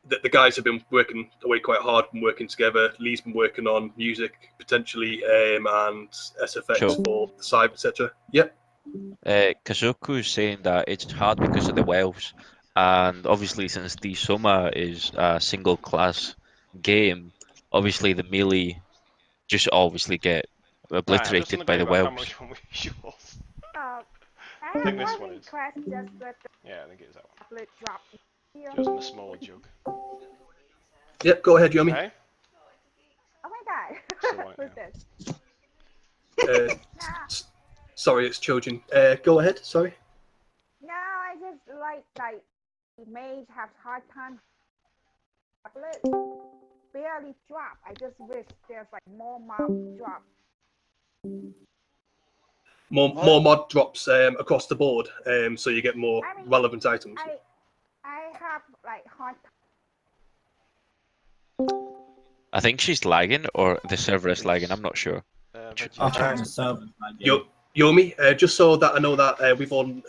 Speaker 1: The guys have been working away quite hard, been working together. Lee's been working on music, potentially, and SFX for the scythe, etc. Yep.
Speaker 3: Kazoku's saying that it's hard because of the wells. And obviously, since the Soma is a single class game, obviously the melee just obviously get obliterated by the wells.
Speaker 2: I think this one is. Yeah, I think it is that one. Just in a small jug.
Speaker 1: Yep, go ahead, Yomi.
Speaker 10: Oh my god. Who's this?
Speaker 1: Sorry, it's children. Go ahead, sorry.
Speaker 10: No, I just like mage have hard time. Barely drop. I just wish there's like more mob drop.
Speaker 1: More mod drops across the board, so you get more relevant items.
Speaker 10: I have like hard.
Speaker 3: I think she's lagging, or the server is lagging. I'm not sure.
Speaker 1: Yomi, just so that I know that we've all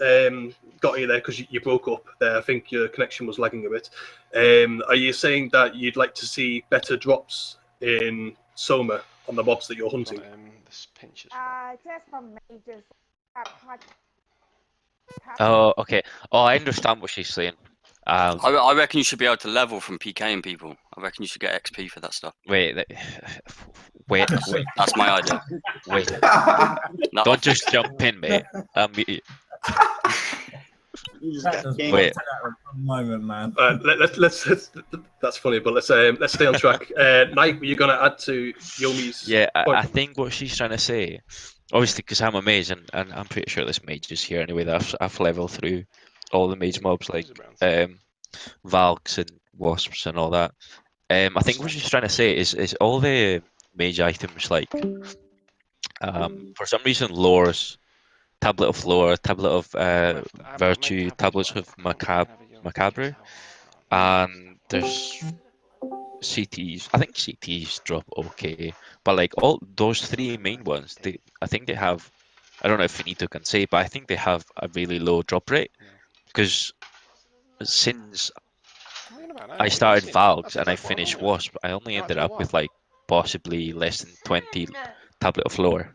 Speaker 1: got you there because you broke up there. I think your connection was lagging a bit. Are you saying that you'd like to see better drops in Soma on the mobs that you're hunting?
Speaker 10: Just from mages.
Speaker 3: Oh, okay. Oh, I understand what she's saying.
Speaker 11: I reckon you should be able to level from PKing people. I reckon you should get XP for that stuff.
Speaker 3: Wait.
Speaker 11: That's my idea.
Speaker 3: Wait. No. Don't just jump in, mate.
Speaker 8: Wait. Moment, man.
Speaker 1: Let's that's funny, but let's stay on track. Knight, were you gonna add to Yomi's?
Speaker 3: Yeah,
Speaker 1: point?
Speaker 3: I think what she's trying to say, obviously, because I'm a mage, and I'm pretty sure this mage is here anyway. That I've leveled through all the mage mobs like Valks and Wasps and all that. I think what she's trying to say is all the mage items like for some reason lores, tablet of lore, tablet of virtue, tablets of macabre, and there's CTs. I think CTs drop okay, but like all those three main ones, I think they have. I don't know if Finito can say, but I think they have a really low drop rate because since I started Valks and I finished Wasp, I only ended up with like possibly less than 20 tablet of lore,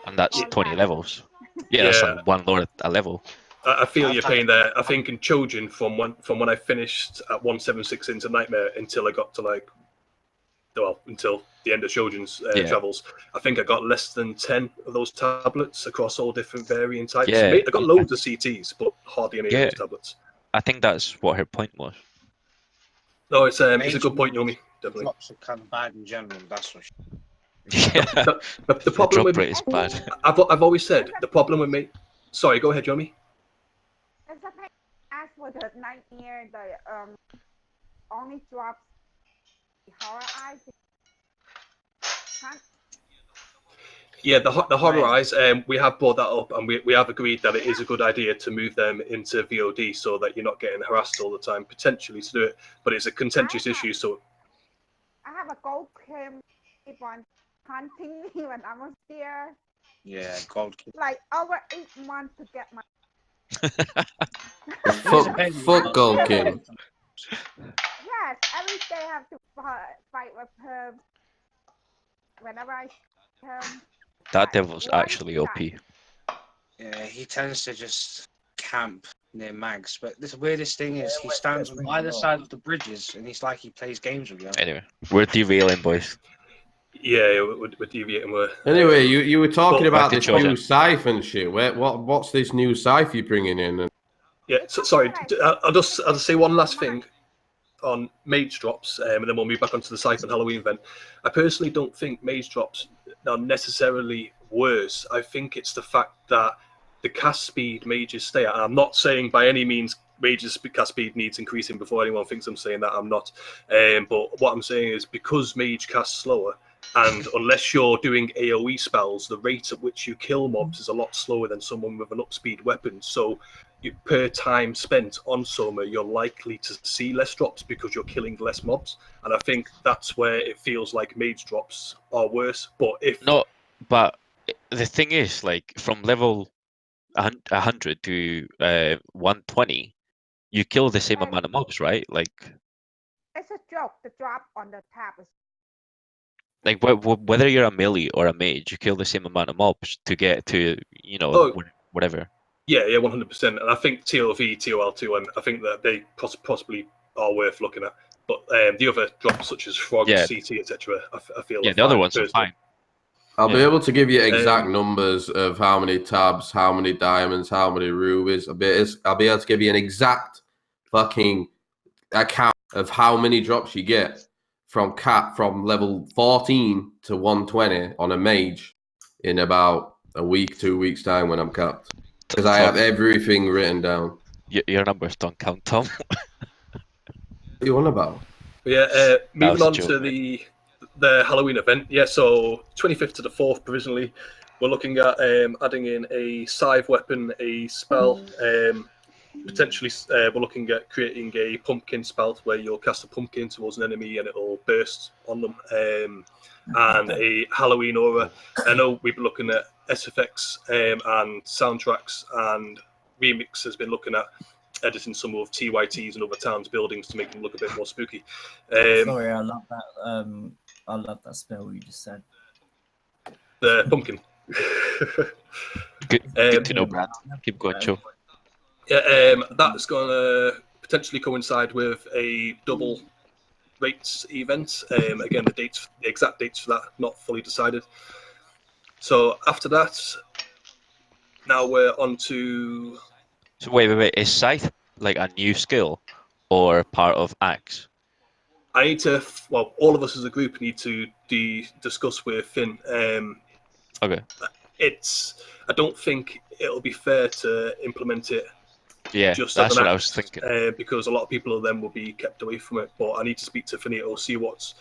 Speaker 3: and that's 20 levels. Yeah, that's like one lore a level.
Speaker 1: I feel your pain there. I think in Chojin, from when I finished at 176 into Nightmare until I got to like until the end of Shoujin's
Speaker 3: Yeah.
Speaker 1: travels. I think I got less than 10 of those tablets across all different varying types.
Speaker 3: Yeah.
Speaker 1: I got loads of CTs, but hardly any of those tablets.
Speaker 3: I think that's what her point was.
Speaker 1: No, it's a
Speaker 5: Mage
Speaker 1: good point, Yomi. Definitely.
Speaker 5: Drops are kind of bad in general. That's what.
Speaker 3: Yeah.
Speaker 1: The problem with
Speaker 3: rate is bad.
Speaker 1: I've always said the problem with me. Sorry, go ahead, Yomi.
Speaker 10: It's a pain as for the nightmare, the only drops the horror eyes. Can't.
Speaker 1: Yeah, the horror eyes. We have brought that up, and we have agreed that it is a good idea to move them into VOD so that you're not getting harassed all the time, potentially to do it. But it's a contentious issue, so.
Speaker 10: I have a gold Kim keep on hunting me when I was there.
Speaker 5: Yeah, gold Kim.
Speaker 10: Like over 8 months to get my.
Speaker 7: Fuck Gold Kim.
Speaker 10: Yes, every day I have to fight with her. Whenever I see him.
Speaker 3: That devil's actually OP.
Speaker 5: Yeah, he tends to just camp near Mags. But the weirdest thing is he stands on either side of the bridges and he's like he plays games with you.
Speaker 3: Anyway, we're derailing, boys.
Speaker 1: Yeah, we're deviating.
Speaker 7: Anyway, you were talking about this
Speaker 3: Jordan.
Speaker 7: new scythe and shit. What's this new scythe you're bringing in?
Speaker 1: Yeah, sorry. I'll just say one last thing on mage drops, and then we'll move back onto the Scythe and Halloween event. I personally don't think mage drops are necessarily worse. I think it's the fact that the cast speed mages stay at. And I'm not saying by any means mages cast speed needs increasing before anyone thinks I'm saying that. I'm not. But what I'm saying is because mage casts slower, and unless you're doing AoE spells, the rate at which you kill mobs is a lot slower than someone with an up-speed weapon. So per time spent on Soma, you're likely to see less drops because you're killing less mobs. And I think that's where it feels like mage drops are worse. But
Speaker 3: the thing is, like, from level 100 to 120, you kill the same amount of mobs, right? Like,
Speaker 10: it's a joke. The drop on the tab is.
Speaker 3: Like whether you're a melee or a mage, you kill the same amount of mobs to get to whatever.
Speaker 1: Yeah, 100%. And I think TOV, TOL2, and I think that they possibly are worth looking at. But the other drops such as Frog, CT, etc., I feel.
Speaker 3: Yeah, the other ones are fine.
Speaker 7: I'll be able to give you exact numbers of how many tabs, how many diamonds, how many rubies. I'll be able to give you an exact fucking account of how many drops you get from level 14 to 120 on a mage in about a week, 2 weeks time when I'm capped. Because I have everything written down.
Speaker 3: Your numbers don't count, Tom.
Speaker 7: What are you on about?
Speaker 1: Yeah, moving on to the Halloween event. Yeah, so 25th to the 4th provisionally, we're looking at adding in a scythe weapon, a spell. Potentially, we're looking at creating a pumpkin spell where you'll cast a pumpkin towards an enemy and it'll burst on them. And a Halloween aura. I know we've been looking at SFX and soundtracks, and Remix has been looking at editing some of TYTs and other towns' buildings to make them look a bit more spooky.
Speaker 8: Sorry, I love that. I love that spell you just said.
Speaker 1: The pumpkin.
Speaker 3: Good to know, Brad. Keep going, Joe.
Speaker 1: Yeah, that's going to potentially coincide with a double rates event. Again, the exact dates for that not fully decided. So after that, now we're on to.
Speaker 3: So wait. Is Scythe like a new skill or part of Axe?
Speaker 1: I need to. Well, all of us as a group need to discuss with Finn.
Speaker 3: Okay.
Speaker 1: I don't think it'll be fair to implement it.
Speaker 3: Yeah,
Speaker 1: just
Speaker 3: that's what
Speaker 1: I
Speaker 3: was thinking.
Speaker 1: Because a lot of people of them will be kept away from it. But I need to speak to Finito, see what's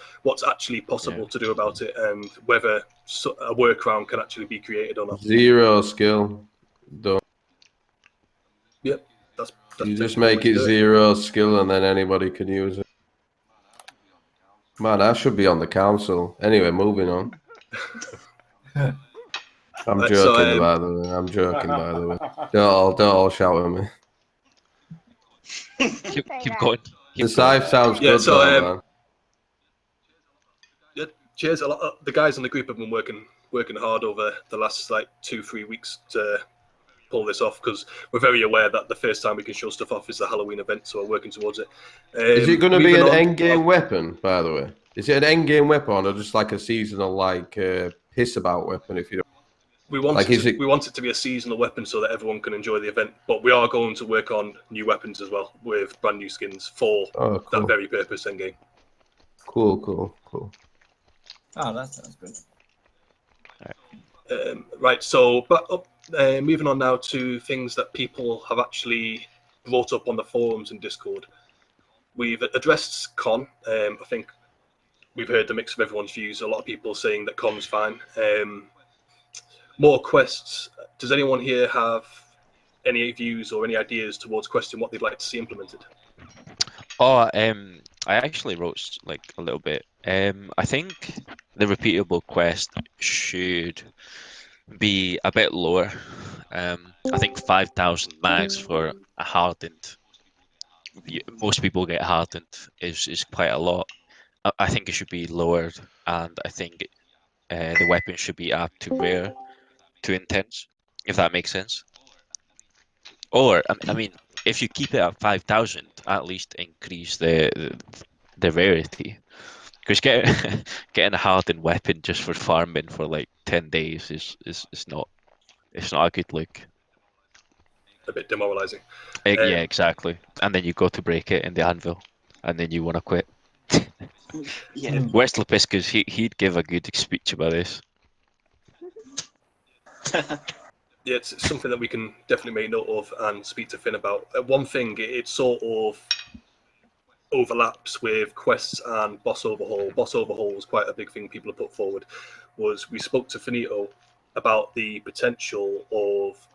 Speaker 1: actually possible to do about it, and whether a workaround can actually be created or not.
Speaker 7: 0 skill. Don't.
Speaker 1: Yep, that's
Speaker 7: you just make it 0 skill, and then anybody can use it. Man, I should be on the council. Anyway, moving on. I'm joking, by the way. I'm joking, by the way. Don't all shout at me.
Speaker 3: Keep going.
Speaker 7: The scythe sounds good, though, man.
Speaker 1: Yeah, cheers. The guys in the group have been working hard over the last 2-3 weeks to pull this off, because we're very aware that the first time we can show stuff off is the Halloween event, so we're working towards it.
Speaker 7: Is it going to be an endgame weapon, by the way? Is it an end game weapon or just like a seasonal like piss about weapon? If you don't.
Speaker 1: We want we want it to be a seasonal weapon so that everyone can enjoy the event. But we are going to work on new weapons as well with brand new skins for that very purpose end game.
Speaker 7: Cool.
Speaker 8: Oh, that sounds good.
Speaker 1: Right, so moving on now to things that people have actually brought up on the forums and Discord. We've addressed con. I think we've heard the mix of everyone's views. A lot of people saying that con's fine. More quests. Does anyone here have any views or any ideas towards questing what they'd like to see implemented?
Speaker 3: Oh, I actually wrote like a little bit. I think the repeatable quest should be a bit lower. I think 5,000 max for a hardened. Most people get hardened is quite a lot. I think it should be lowered, and I think the weapon should be up to rare to intense, if that makes sense. Or I mean, if you keep it at 5,000, at least increase the rarity. Because getting a hardened weapon just for farming for like 10 days is not a good look.
Speaker 1: A bit demoralizing.
Speaker 3: Yeah, exactly. And then you go to break it in the anvil, and then you want to quit.
Speaker 9: Yeah.
Speaker 3: Where's Lepiscus? He'd give a good speech about this.
Speaker 1: Yeah, it's something that we can definitely make note of and speak to Finn about. One thing, it sort of overlaps with quests and boss overhaul. Boss overhaul was quite a big thing people have put forward. Was we spoke to Finito about the potential of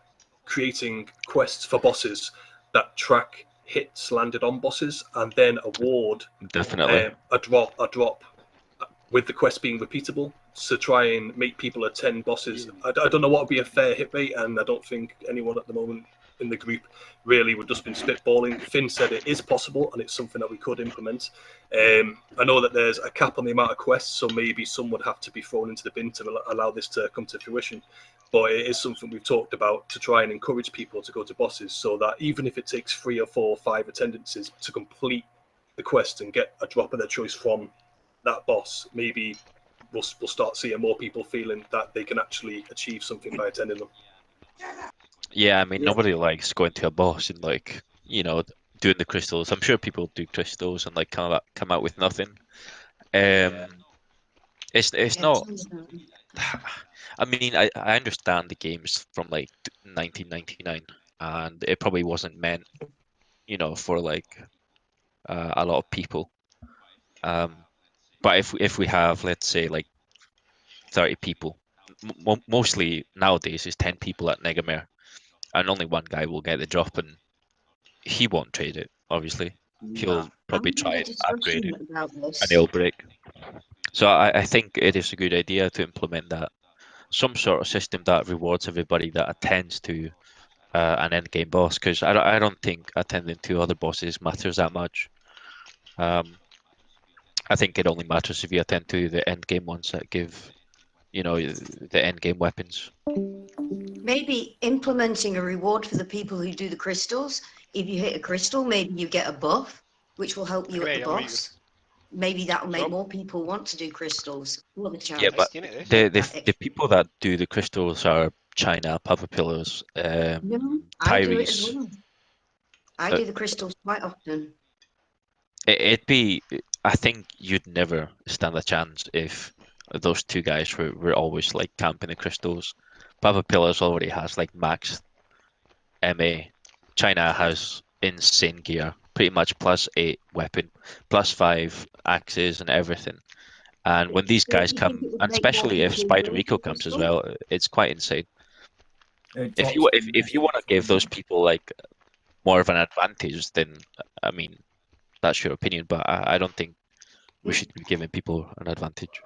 Speaker 1: creating quests for bosses that track hits landed on bosses and then award
Speaker 3: Definitely
Speaker 1: a drop with the quest being repeatable to try and make people attend bosses. I don't know what would be a fair hit rate, and I don't think anyone at the moment in the group really would just been spitballing. Finn said it is possible and it's something that we could implement. I know that there's a cap on the amount of quests, so maybe some would have to be thrown into the bin to allow this to come to fruition. But it is something we've talked about to try and encourage people to go to bosses, so that even if it takes 3 or 4 or 5 attendances to complete the quest and get a drop of their choice from that boss, maybe we'll start seeing more people feeling that they can actually achieve something by attending them.
Speaker 3: Yeah, I mean, nobody likes going to a boss and like, doing the crystals. I'm sure people do crystals and like come out with nothing. It's not. I mean, I understand the game's from like 1999, and it probably wasn't meant, for like a lot of people. But if we have, let's say, like 30 people, mostly nowadays is 10 people at Negamare, and only one guy will get the drop, and he won't trade it. Obviously, he'll probably try and upgrade it, and it'll break. So I think it is a good idea to implement that. Some sort of system that rewards everybody that attends to an end game boss, because I don't think attending to other bosses matters that much. I think it only matters if you attend to the end game ones that give, the end game weapons.
Speaker 4: Maybe implementing a reward for the people who do the crystals. If you hit a crystal, maybe you get a buff, which will help you at the boss. Maybe that will make more people want to do crystals.
Speaker 3: Yeah, but the people that do the crystals are China, Papa Pillows,
Speaker 4: I do it as
Speaker 3: Tyrese.
Speaker 4: well. I do the crystals quite often.
Speaker 3: I think you'd never stand a chance if those two guys were always like camping the crystals. Papa Pillows already has like max MA. China has insane gear, pretty much +8 weapon, +5 axes and everything. And when these guys come, and especially if Spider Rico comes as well, it's quite insane. If you want to give those people like more of an advantage, then I mean that's your opinion, but I don't think we should be giving people an advantage.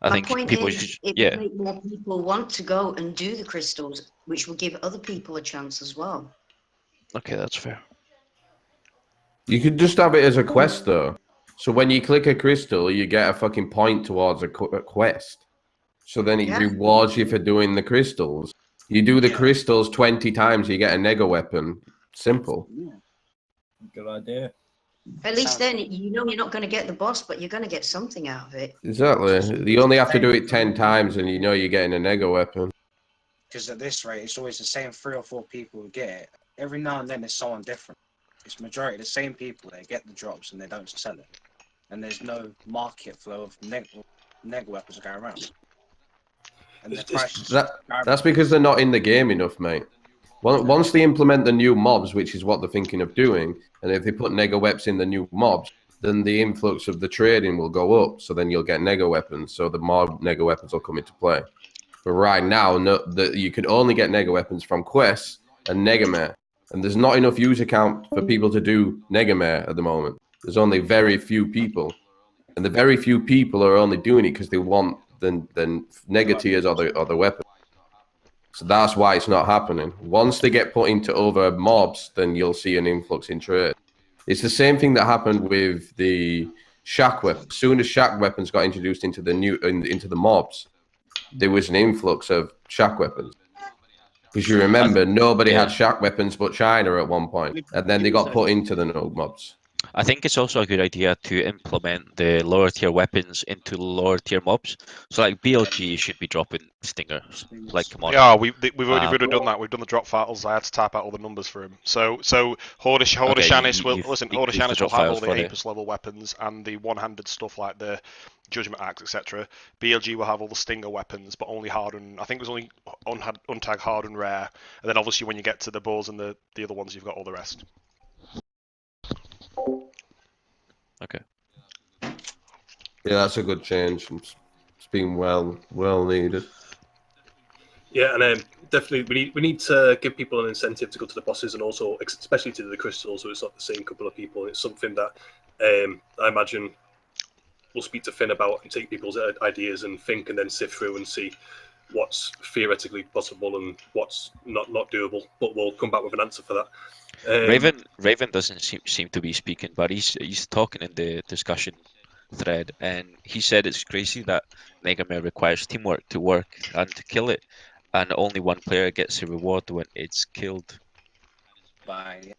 Speaker 3: I think
Speaker 4: point
Speaker 3: people
Speaker 4: is,
Speaker 3: should,
Speaker 4: it
Speaker 3: yeah.
Speaker 4: will make more people want to go and do the crystals, which will give other people a chance as well.
Speaker 3: Okay, that's fair.
Speaker 7: You could just have it as a quest, though. So when you click a crystal, you get a fucking point towards a quest. So then it rewards you for doing the crystals. You do the crystals 20 times, you get a nega weapon. Simple.
Speaker 8: Good idea.
Speaker 4: At least then you know you're not going to get the boss, but you're going to get something out of it.
Speaker 7: Exactly. You only have to do it 10 times, and you know you're getting a nega weapon.
Speaker 5: Because at this rate, it's always the same 3 or 4 people who get it. Every now and then, it's someone different. It's majority the same people. They get the drops and they don't sell it, and there's no market flow of neg weapons going around. And the price
Speaker 7: That's because they're not in the game enough, mate. Once they implement the new mobs, which is what they're thinking of doing, and if they put nega weps in the new mobs, then the influx of the trading will go up. So then you'll get nega weapons. So the more nega weapons will come into play. But right now, you can only get nega weapons from quests and negamare. And there's not enough user count for people to do negamare at the moment. There's only very few people. And the very few people are only doing it because they want the nega tiers or the weapon. So that's why it's not happening. Once they get put into other mobs, then you'll see an influx in trade. It's the same thing that happened with the shack weapon. As soon as shack weapons got introduced into the mobs, there was an influx of shack weapons. Because you remember, nobody had shack weapons but China at one point, and then they got put into the no mobs.
Speaker 3: I think it's also a good idea to implement the lower tier weapons into lower tier mobs. So like BLG should be dropping stingers. Like, come on.
Speaker 2: Yeah, we've already done that. We've done the drop files. I had to type out all the numbers for him. So Horda Shanis will have all the Apis level weapons and the one-handed stuff like the Judgment Axe, etc. BLG will have all the stinger weapons, but only hard and I think it was only untag hard and rare. And then obviously when you get to the balls and the other ones, you've got all the rest.
Speaker 3: Okay.
Speaker 7: Yeah, that's a good change. It's been well needed.
Speaker 1: Yeah, and definitely we need to give people an incentive to go to the bosses, and also especially to the crystals, so it's not the same couple of people. It's something that I imagine we'll speak to Finn about and take people's ideas and think, and then sift through and see what's theoretically possible and what's not doable. But we'll come back with an answer for that.
Speaker 3: Raven doesn't seem to be speaking, but he's talking in the discussion thread, and he said it's crazy that Megamare requires teamwork to work and to kill it, and only one player gets a reward when it's killed. And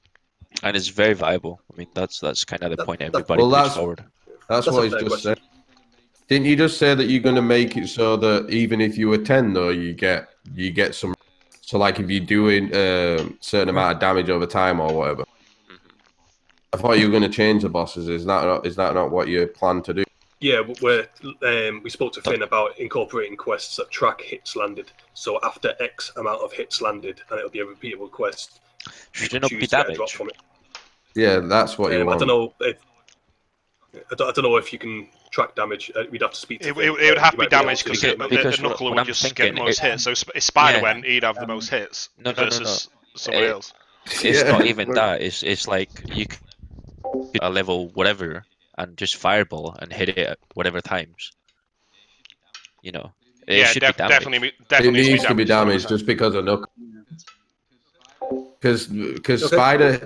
Speaker 3: it's very viable. I mean, that's kind of the point everybody puts forward.
Speaker 7: That's what he's just said. Didn't you just say that you're going to make it so that even if you attend, though, you get some. So, like, if you're doing a certain amount of damage over time or whatever. I thought you were going to change the bosses. Is that not what you plan to do?
Speaker 1: Yeah, we spoke to Finn about incorporating quests that track hits landed. So after X amount of hits landed, and it'll be a repeatable quest.
Speaker 3: Should it not be damage?
Speaker 1: From it.
Speaker 7: Yeah, that's what you want.
Speaker 1: I don't know if you can track damage. We'd have to speak to.
Speaker 2: It would have to be damage because the Knuckler would just get the most hits. So if Spider went, he'd have the most hits versus somebody else.
Speaker 3: It's not even that. It's like you could a level whatever and just fireball and hit it at whatever times. You know.
Speaker 2: Definitely.
Speaker 7: It needs to be damaged just because of Knuckle. Because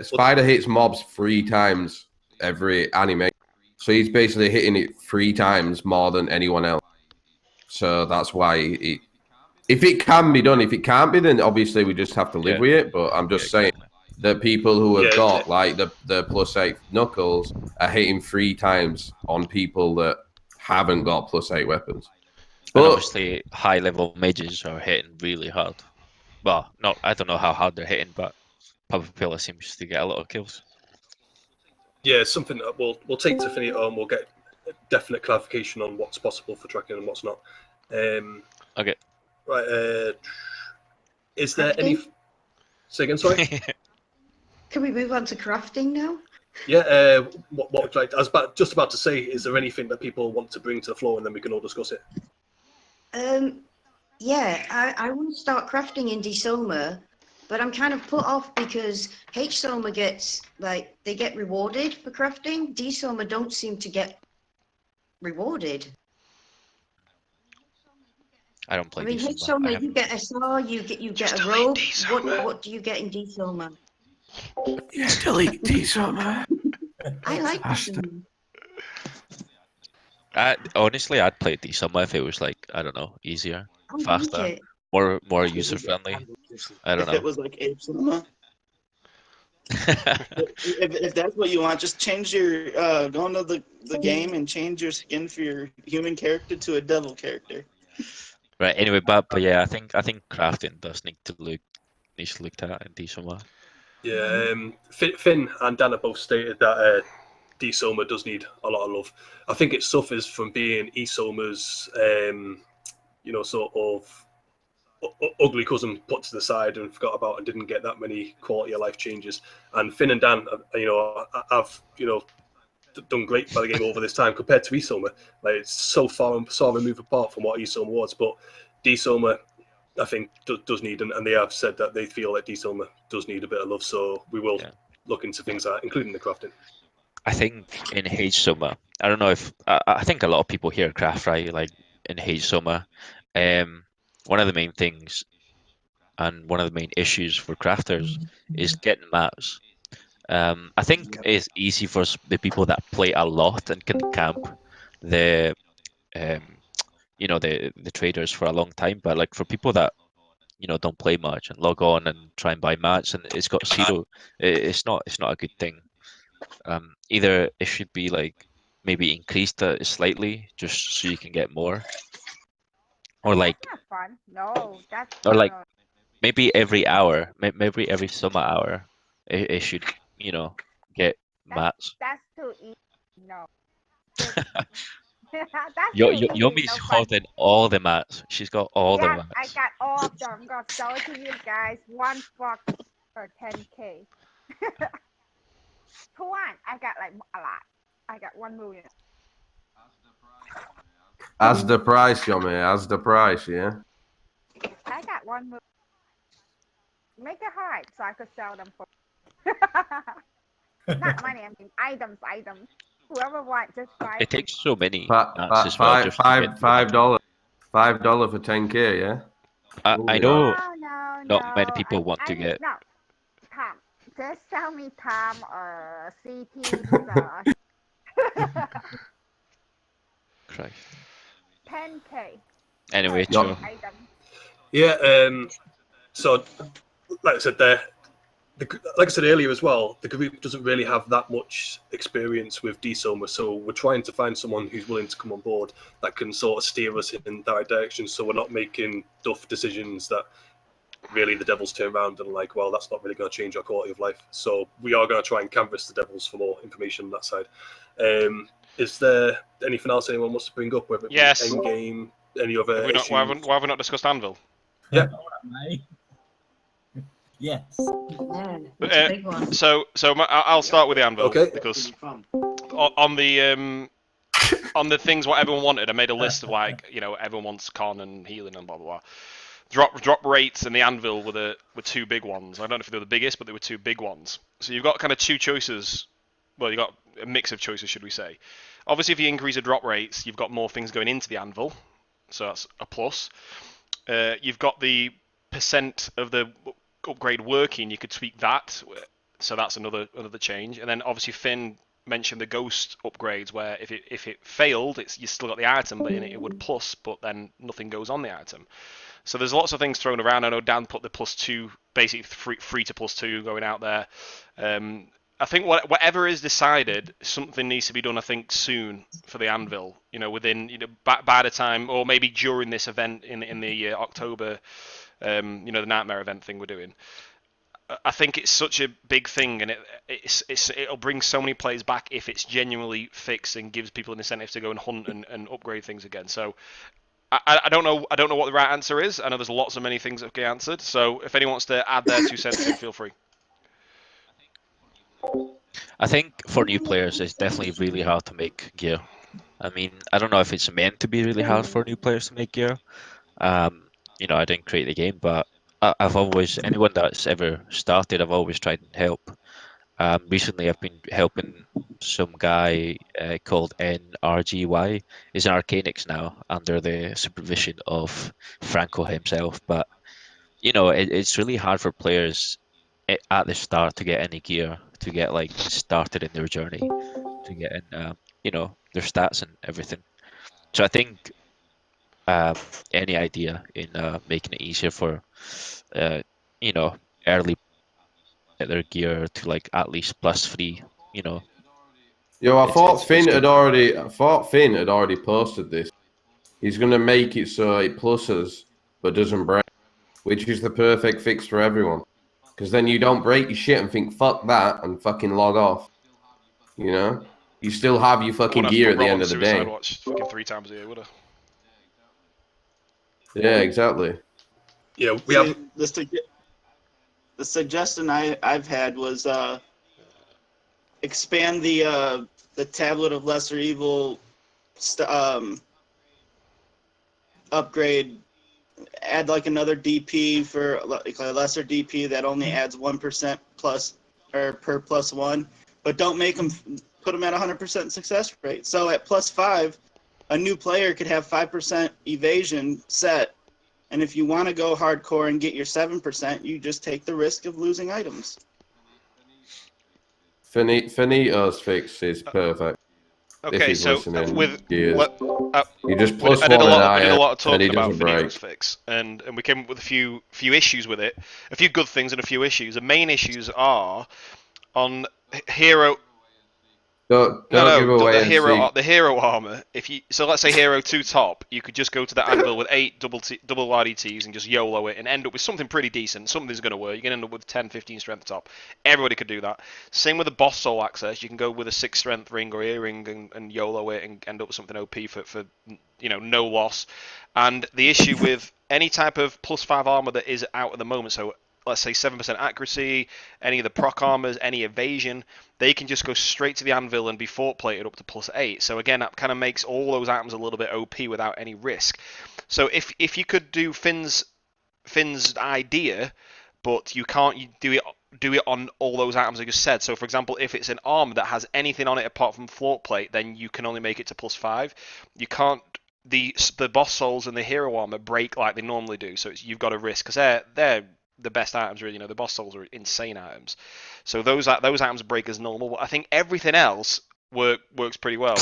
Speaker 7: Spider hits mobs 3 times every anime. So he's basically hitting it 3 times more than anyone else. So that's why if it can be done, if it can't be, then obviously we just have to live with it. But I'm just saying that people who have got like the +8 Knuckles are hitting 3 times on people that haven't got +8 weapons.
Speaker 3: But obviously high level mages are hitting really hard. Well, I don't know how hard they're hitting, but Papa Pillar seems to get a lot of kills.
Speaker 1: Yeah, it's something that we'll take to Finny and we'll get definite clarification on what's possible for tracking and what's not.
Speaker 3: Okay.
Speaker 1: Right. Is there any? Say again, sorry.
Speaker 4: Can we move on to crafting now?
Speaker 1: Yeah. What I was just about to say, is there anything that people want to bring to the floor, and then we can all discuss it?
Speaker 4: Yeah, I want to start crafting in D-Soma, but I'm kind of put off because H-Soma gets, they get rewarded for crafting. D-Soma don't seem to get rewarded.
Speaker 3: I don't play
Speaker 4: I mean,
Speaker 3: D-Soma.
Speaker 4: H-Soma, you get SR, you get a robe. What do you get in D-Soma?
Speaker 7: You still eat D-Soma.
Speaker 4: I like D-Soma.
Speaker 3: Honestly, I'd play D-Soma if it was I don't know, easier, faster, more user friendly. I don't know.
Speaker 9: If it was like H-Soma. If that's what you want, just change your go into the game and change your skin for your human character to a devil character.
Speaker 3: Right. Anyway, but yeah, I think crafting does needs to looked at in D-Summer.
Speaker 1: Yeah, Finn and Dan have both stated that D-Soma does need a lot of love. I think it suffers from being E-Soma's, sort of ugly cousin put to the side and forgot about and didn't get that many quality of life changes. And Finn and Dan, have done great by the game over this time compared to E-Soma. Like, it's so far removed apart from what E-Soma was, but D-Soma, I think, does need, and they have said that they feel that D-Soma does need a bit of love. So we will look into things like that, including the crafting.
Speaker 3: I think in H Summer, I don't know if I think a lot of people here craft right, like in H Summer. One of the main things and one of the main issues for crafters is getting mats. I think it's easy for the people that play a lot and can camp the um, the traders for a long time, but like for people that don't play much and log on and try and buy mats and it's got zero, it's not a good thing. Either it should be like maybe increased slightly just so you can get more, or like
Speaker 10: That's not fun. No, that's
Speaker 3: or like
Speaker 10: no.
Speaker 3: maybe every hour, maybe every summer hour, it should get mats.
Speaker 10: That's too easy. No. That's
Speaker 3: Yo,
Speaker 10: too easy.
Speaker 3: Yomi's
Speaker 10: No fun.
Speaker 3: holding all the mats. She's got all the
Speaker 10: Yeah, I
Speaker 3: mats.
Speaker 10: got all of them. I'm gonna sell it to you guys. One box for 10K. For one, I got like a lot. I got 1 million.
Speaker 7: As the price, Yomi, as the price, yeah.
Speaker 10: I got 1 million. Make it hard so I could sell them for. Not money. I mean items. Whoever wants, just buy.
Speaker 3: It takes so many
Speaker 7: Five,
Speaker 3: mats as well just to get
Speaker 7: $5 for 10K, yeah.
Speaker 3: I know
Speaker 10: No,
Speaker 3: not many people want to
Speaker 10: I mean,
Speaker 3: get.
Speaker 10: no. Tom, just tell me Tom or CT. 10K.
Speaker 3: Anyway,
Speaker 10: per
Speaker 3: Joe.
Speaker 10: item.
Speaker 1: Yeah. So, like I said there, like I said earlier as well, the group doesn't really have that much experience with D-Soma, so we're trying to find someone who's willing to come on board that can sort of steer us in the right direction, so we're not making duff decisions that really the Devils turn around and like, well, that's not really going to change our quality of life. So we are going to try and canvass the Devils for more information on that side. Is there anything else anyone wants to bring up, whether it be endgame, any other issues?
Speaker 2: Why have we not discussed Anvil?
Speaker 1: Yeah.
Speaker 8: Yes.
Speaker 2: I'll start with the Anvil,
Speaker 1: okay,
Speaker 2: because on the things what everyone wanted, I made a list of like everyone wants con and healing and blah blah blah. Drop rates and the Anvil were two big ones. I don't know if they were the biggest, but they were two big ones. So you've got kind of two choices. Well, you've got a mix of choices, should we say? Obviously, if you increase the drop rates, you've got more things going into the Anvil, so that's a plus. You've got the percent of the upgrade working, you could tweak that, so that's another change. And then obviously Finn mentioned the ghost upgrades, where if it failed, you still got the item, but it would plus, but then nothing goes on the item. So there's lots of things thrown around. I know Dan put the +2, basically free to +2 going out there. I think whatever is decided, something needs to be done. I think soon for the Anvil. Within by the time, or maybe during this event in the October, the Nightmare event thing we're doing. I think it's such a big thing, and it'll bring so many players back if it's genuinely fixed and gives people an incentive to go and hunt and upgrade things again. So I don't know what the right answer is. I know there's lots of many things that can be answered. So if anyone wants to add their 2 cents in, feel free.
Speaker 3: I think for new players, it's definitely really hard to make gear. I mean, I don't know if it's meant to be really hard for new players to make gear. I didn't create the game, but I've always, anyone that's ever started, I've always tried and help. Recently, I've been helping some guy called NRGY. He's an Arcanix now, under the supervision of Franco himself. But it's really hard for players at the start to get any gear, to get like started in their journey, to get in their stats and everything. So I think any idea in making it easier for early get their gear to like at least +3. You know.
Speaker 7: Yo, I thought
Speaker 3: it's
Speaker 7: Finn
Speaker 3: good.
Speaker 7: had already posted this. He's gonna make it so it pluses but doesn't break, which is the perfect fix for everyone. Because then you don't break your shit and think fuck that and fucking log off. You know, you still have your
Speaker 2: I
Speaker 7: fucking
Speaker 2: wouldn't have
Speaker 7: gear
Speaker 2: to
Speaker 7: at the
Speaker 2: roll on
Speaker 7: end of the
Speaker 2: Suicide
Speaker 7: day.
Speaker 2: Watch fucking 3 times a year, would I?
Speaker 7: Yeah, exactly.
Speaker 1: Yeah, we
Speaker 9: See,
Speaker 1: have.
Speaker 9: the suggestion I've had was expand the Tablet of Lesser Evil upgrade. Add like another DP for like a lesser DP that only adds 1% plus or per +1, but don't make them put them at 100% success rate. So at +5, a new player could have 5% evasion set, and if you want to go hardcore and get your 7%, you just take the risk of losing items.
Speaker 7: Finito's fix is perfect. If
Speaker 2: Okay,
Speaker 7: he's
Speaker 2: so
Speaker 7: listening,
Speaker 2: with
Speaker 7: he is. You just
Speaker 2: I did
Speaker 7: +1 an
Speaker 2: I did a
Speaker 7: iron
Speaker 2: lot of
Speaker 7: and he
Speaker 2: talking about
Speaker 7: doesn't break.
Speaker 2: Finito's fix, and we came up with a few issues with it, a few good things and a few issues. The main issues are on hero.
Speaker 7: Don't give away
Speaker 2: The
Speaker 7: and see.
Speaker 2: hero armor. If you let's say hero 2 top, you could just go to the anvil with 8 double RDTs and just YOLO it and end up with something pretty decent. Something's going to work. You can end up with 10, 15 strength top. Everybody could do that. Same with the boss soul access. You can go with a 6 strength ring or earring and YOLO it and end up with something OP for no loss. And the issue with any type of +5 armor that is out at the moment, so let's say 7% accuracy, any of the proc armors, any evasion, they can just go straight to the anvil and be fort plated up to +8. So again, that kind of makes all those items a little bit OP without any risk. So if you could do Finn's idea, but you can't do it on all those items I just said. So for example, if it's an armor that has anything on it apart from fort plate, then you can only make it to +5. You can't. The boss souls and the hero armor break like they normally do, so you've got a risk because they're the best items, really. The boss souls are insane items. So those items break as normal. But I think everything else works pretty well.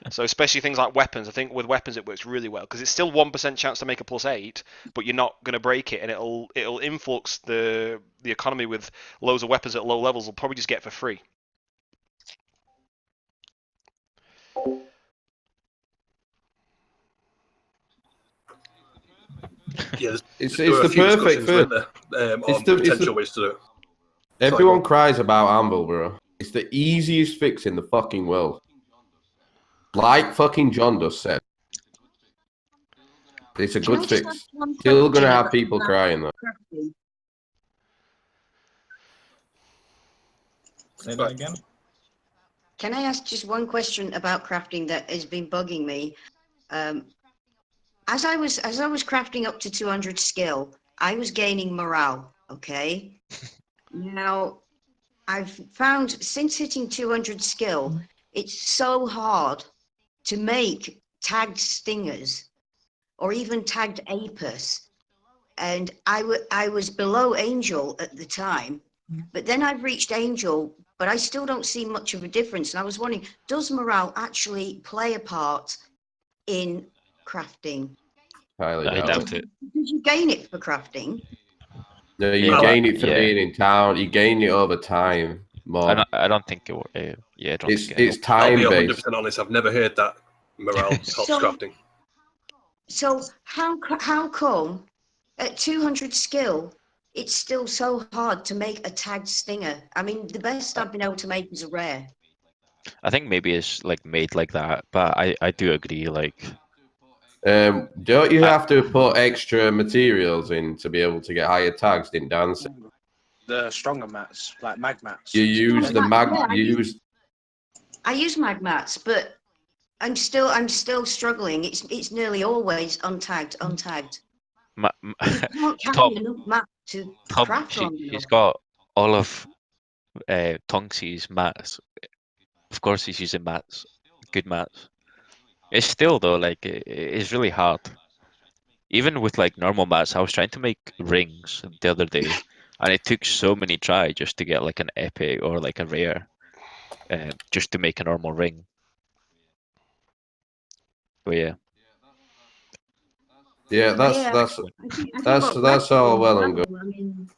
Speaker 2: So especially things like weapons. I think with weapons it works really well because it's still 1% chance to make a +8, but you're not going to break it, and it'll influx the economy with loads of weapons at low levels. Will probably just get for free.
Speaker 1: Yeah,
Speaker 7: it's
Speaker 1: there are
Speaker 7: the
Speaker 1: a few
Speaker 7: perfect
Speaker 1: discussions,
Speaker 7: fix.
Speaker 1: on potential ways to do it.
Speaker 7: Everyone cries about Anvil, bro. It's the easiest fix in the fucking world. Like fucking John just said. It's a
Speaker 4: Can I
Speaker 7: good
Speaker 4: just
Speaker 7: fix.
Speaker 4: ask one
Speaker 7: Still gonna
Speaker 4: question
Speaker 7: have
Speaker 4: about
Speaker 7: people crying though.
Speaker 4: crafting?
Speaker 8: Say that again.
Speaker 4: Can I ask just one question about crafting that has been bugging me? As I was crafting up to 200 skill, I was gaining morale. Okay. Now, I've found since hitting 200 skill, it's so hard to make tagged stingers or even tagged apis. And I was below angel at the time, but then I've reached angel, but I still don't see much of a difference. And I was wondering, does morale actually play a part in crafting?
Speaker 7: Highly
Speaker 3: I doubt it.
Speaker 4: Did you gain it for crafting?
Speaker 7: No, you gain it for being in town. You gain it over time. More.
Speaker 3: I don't think it will. Yeah, I don't think
Speaker 7: It's
Speaker 1: I'll be
Speaker 7: time based.
Speaker 1: 100% honest. I've never heard that morale helps crafting.
Speaker 4: So how come at 200 skill it's still so hard to make a tagged stinger? I mean, the best I've been able to make is a rare.
Speaker 3: I think maybe it's like made like that, but I do agree. Like,
Speaker 7: don't you have to put extra materials in to be able to get higher tags in dancing?
Speaker 5: The stronger mats, like mag mats.
Speaker 7: You use the mag.
Speaker 4: I use mag mats, but I'm still struggling. It's nearly always untagged. You can't carry enough mats to craft on.
Speaker 3: He's got all of Tonksi's mats. Of course, he's using mats, good mats. It's still though like it's really hard. Even with like normal mats, I was trying to make rings the other day, and it took so many tries just to get like an epic or like a rare, just to make a normal ring. But yeah.
Speaker 7: Yeah, that's all well and good.
Speaker 4: I mean,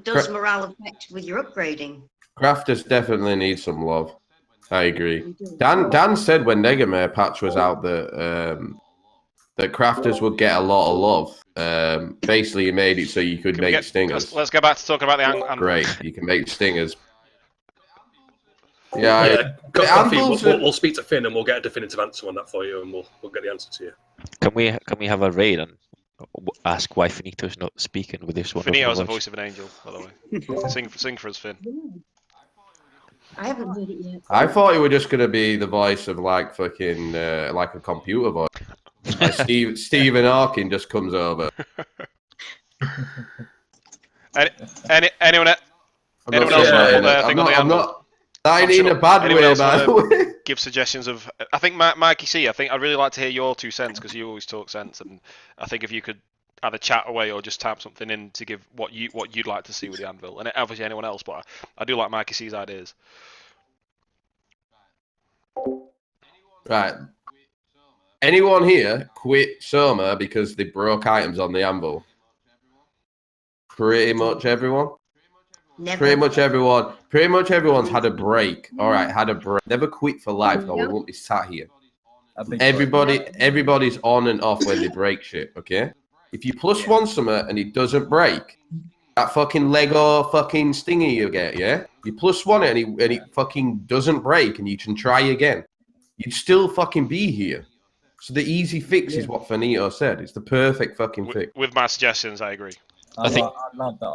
Speaker 4: does morale affect with your upgrading?
Speaker 7: Crafters definitely need some love. I agree. Dan said when Negamare patch was out that crafters would get a lot of love. Basically, he made it so you could make stingers.
Speaker 2: Let's go back to talking about the anvil.
Speaker 7: Great, you can make stingers.
Speaker 1: We'll speak to Finn and we'll get a definitive answer on that for you, and we'll get the answer to you.
Speaker 3: Can we have a raid and ask why Finito's not speaking with this one?
Speaker 2: Finito's the voice of an angel, by the way. sing for us, Finn.
Speaker 4: I haven't heard it yet.
Speaker 7: I thought you were just gonna be the voice of like fucking like a computer voice. Like Stephen Hawking just comes over.
Speaker 2: Anyone else want to put their thing on the anvil?
Speaker 7: That ain't in a bad way, by the way.
Speaker 2: Give suggestions of. I think Mikey C. I think I'd really like to hear your 2 cents because you always talk sense, and I think if you could either chat away or just type something in to give what you'd like to see with the anvil, and obviously anyone else, but I do like Mikey C's ideas.
Speaker 7: Right. Anyone here quit Soma because they broke items on the anvil? Pretty much everyone.
Speaker 4: Never.
Speaker 7: Pretty much everyone's had a break. All right, had a break. Never quit for life. No, we won't be sat here. Everybody's on and off when they break shit. Okay. If you plus one something and it doesn't break, that fucking Lego fucking stinger you get, yeah? You plus one it and it fucking doesn't break and you can try again. You'd still fucking be here. So the easy fix is what Finito said. It's the perfect fucking fix.
Speaker 2: With my suggestions, I agree.
Speaker 8: I love that.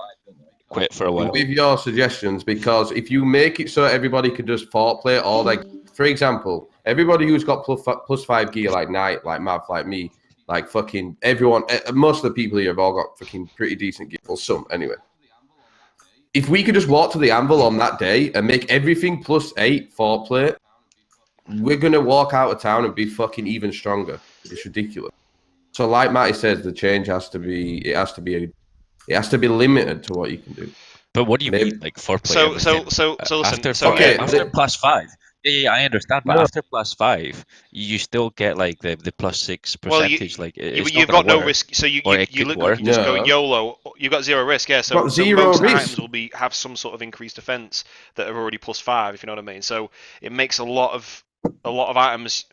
Speaker 3: Quit for a while.
Speaker 7: With your suggestions, because if you make it so everybody can just fort play, or like, for example, everybody who's got plus 5 gear like Knight, like Mav, like me, like fucking everyone, most of the people here have all got fucking pretty decent gear, or some anyway. If we could just walk to the anvil on that day and make everything plus 8 fort play, we're gonna walk out of town and be fucking even stronger. It's ridiculous. So, like Matty says, the change has to be. It has to be limited to what you can do.
Speaker 3: But what do you mean, like foreplay?
Speaker 2: So listen.
Speaker 3: After plus 5, yeah, I understand. But after plus 5, you still get like the plus 6 percentage. Like
Speaker 2: you've got no risk. So you literally just go YOLO. You've got 0 risk. Yeah. So most items will have some sort of increased defense that are already plus 5. If you know what I mean. So it makes a lot of items.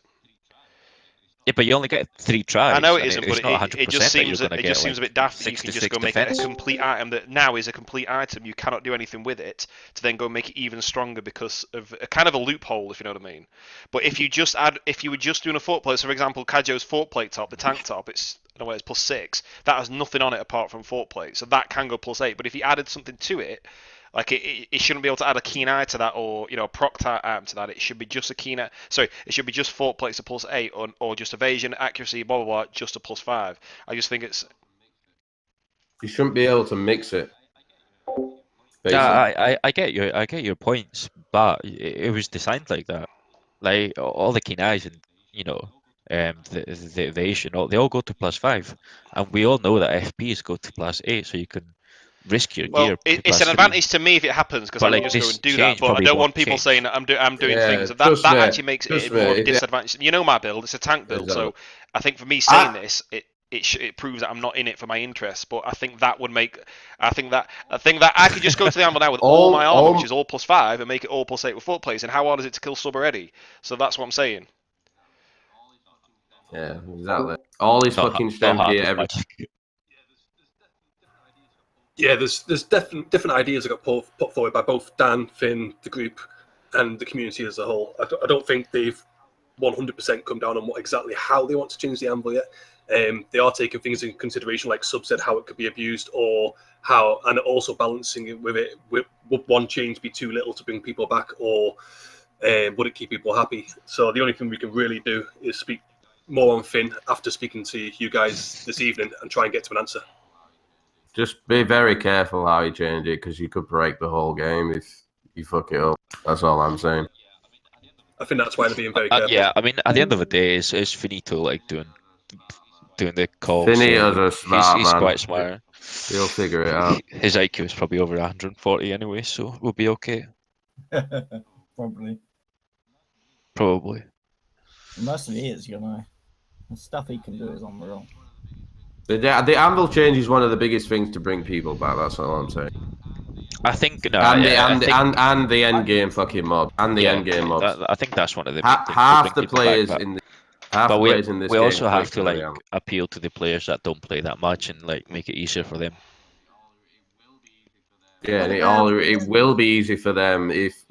Speaker 3: Yeah, but you only get 3 tries.
Speaker 2: I know it isn't, but it just seems a bit daft that you can just go make it a complete item that now is a complete item. You cannot do anything with it to then go make it even stronger because of a kind of a loophole, if you know what I mean. But if you were just doing a fort plate, so for example, Kajo's fort plate top, the tank top, it's plus 6. That has nothing on it apart from fort plate, so that can go plus 8. But if you added something to it, like it shouldn't be able to add a keen eye to that, or a proc item to that. It should be just a keen eye. Sorry, it should be just fort plates a plus 8, or just evasion, accuracy, blah blah blah, just a plus 5. I just think it's.
Speaker 7: You shouldn't be able to mix it.
Speaker 3: Yeah, I get your points, but it was designed like that. Like all the keen eyes and the evasion, they all go to plus 5, and we all know that FPs go to plus 8, so you can risk your gear.
Speaker 2: It's an advantage to me if it happens because I can just go and do that. But I don't want people saying that I'm doing things. That actually makes it more of a disadvantage. You know my build; it's a tank build, so I think for me saying this, it proves that I'm not in it for my interests. But I think that would make. I think that I could just go to the anvil now with all my armor, which is all plus 5, and make it all plus 8 with fort plates. And how hard is it to kill sub already? So that's what I'm saying.
Speaker 7: Yeah, exactly. All his fucking strength gear, everything.
Speaker 1: Yeah, there's different ideas that got put forward by both Dan, Finn, the group, and the community as a whole. I don't think they've 100% come down on exactly how they want to change the anvil yet. They are taking things in consideration, like Sub said, how it could be abused, or how, and also balancing it with would one change be too little to bring people back, or would it keep people happy? So the only thing we can really do is speak more on Finn after speaking to you guys this evening and try and get to an answer.
Speaker 7: Just be very careful how you change it, because you could break the whole game if you fuck it up. That's all I'm saying.
Speaker 1: I think that's why they're being very careful.
Speaker 3: Yeah, I mean, at the end of the day, it's Finito like doing the calls.
Speaker 7: Finito's a smart
Speaker 3: he's
Speaker 7: man.
Speaker 3: Quite smart.
Speaker 7: He'll figure it out.
Speaker 3: His IQ is probably over 140 anyway, so we'll be okay. Probably.
Speaker 8: Most of it is, the stuff he can do is unreal.
Speaker 7: The anvil change is one of the biggest things to bring people back. That's all I'm saying.
Speaker 3: I think no,
Speaker 7: And
Speaker 3: I think,
Speaker 7: the end game fucking mob and the
Speaker 3: yeah,
Speaker 7: end game mobs.
Speaker 3: I think that's one of the main things to
Speaker 7: Half
Speaker 3: bring
Speaker 7: the
Speaker 3: people back,
Speaker 7: players
Speaker 3: but-
Speaker 7: in the
Speaker 3: But we
Speaker 7: players in this game
Speaker 3: also
Speaker 7: play
Speaker 3: have to
Speaker 7: for
Speaker 3: like
Speaker 7: Real.
Speaker 3: appeal to the players that don't play that much and like make it easier for them.
Speaker 7: Yeah, and it will be easy for them if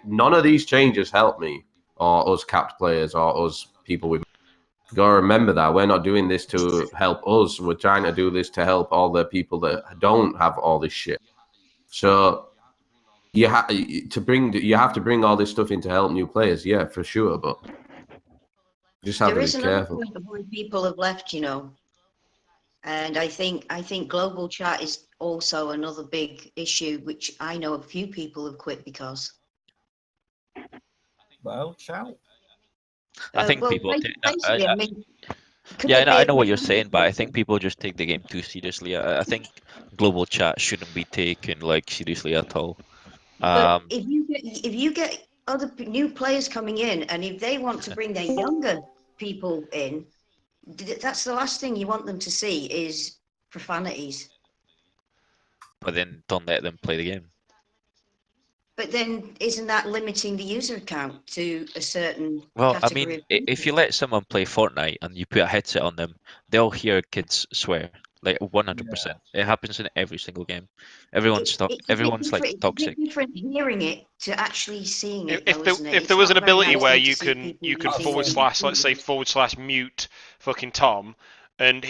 Speaker 7: none of these changes help me or us capped players or us people with. You gotta remember that we're not doing this to help us. We're trying to do this to help all the people that don't have all this shit. So you have to bring all this stuff in to help new players. Yeah, for sure, but you just have
Speaker 4: There
Speaker 7: to
Speaker 4: is
Speaker 7: be
Speaker 4: another
Speaker 7: careful.
Speaker 4: point of why people have left, you know, and I think global chat is also another big issue, which I know a few people have quit because.
Speaker 8: Well, shout.
Speaker 3: I think
Speaker 4: well,
Speaker 3: people.
Speaker 4: basically, I mean, could
Speaker 3: Yeah,
Speaker 4: they
Speaker 3: I
Speaker 4: be
Speaker 3: know what you're
Speaker 4: a-
Speaker 3: saying, but I think people just take the game too seriously. I think global chat shouldn't be taken like seriously at all.
Speaker 4: But if you get other new players coming in, and if they want to bring their younger people in, that's the last thing you want them to see is profanities.
Speaker 3: But then don't let them play the game.
Speaker 4: But then, isn't that limiting the user count to a certain
Speaker 3: Well, I
Speaker 4: category
Speaker 3: mean,
Speaker 4: of people?
Speaker 3: if you let someone play Fortnite and you put a headset on them, they'll hear kids swear, like 100%. It happens in every single game. Everyone's
Speaker 4: It's a bit
Speaker 3: everyone's like
Speaker 4: different. It's a
Speaker 3: toxic.
Speaker 4: bit different hearing it to actually seeing it,
Speaker 2: If
Speaker 4: though,
Speaker 2: there,
Speaker 4: isn't it?
Speaker 2: if
Speaker 4: It's
Speaker 2: there was
Speaker 4: not
Speaker 2: an
Speaker 4: a very
Speaker 2: ability
Speaker 4: nice
Speaker 2: where
Speaker 4: thing to
Speaker 2: you
Speaker 4: see
Speaker 2: can
Speaker 4: people
Speaker 2: /
Speaker 4: using
Speaker 2: let's say / mute fucking Tom, and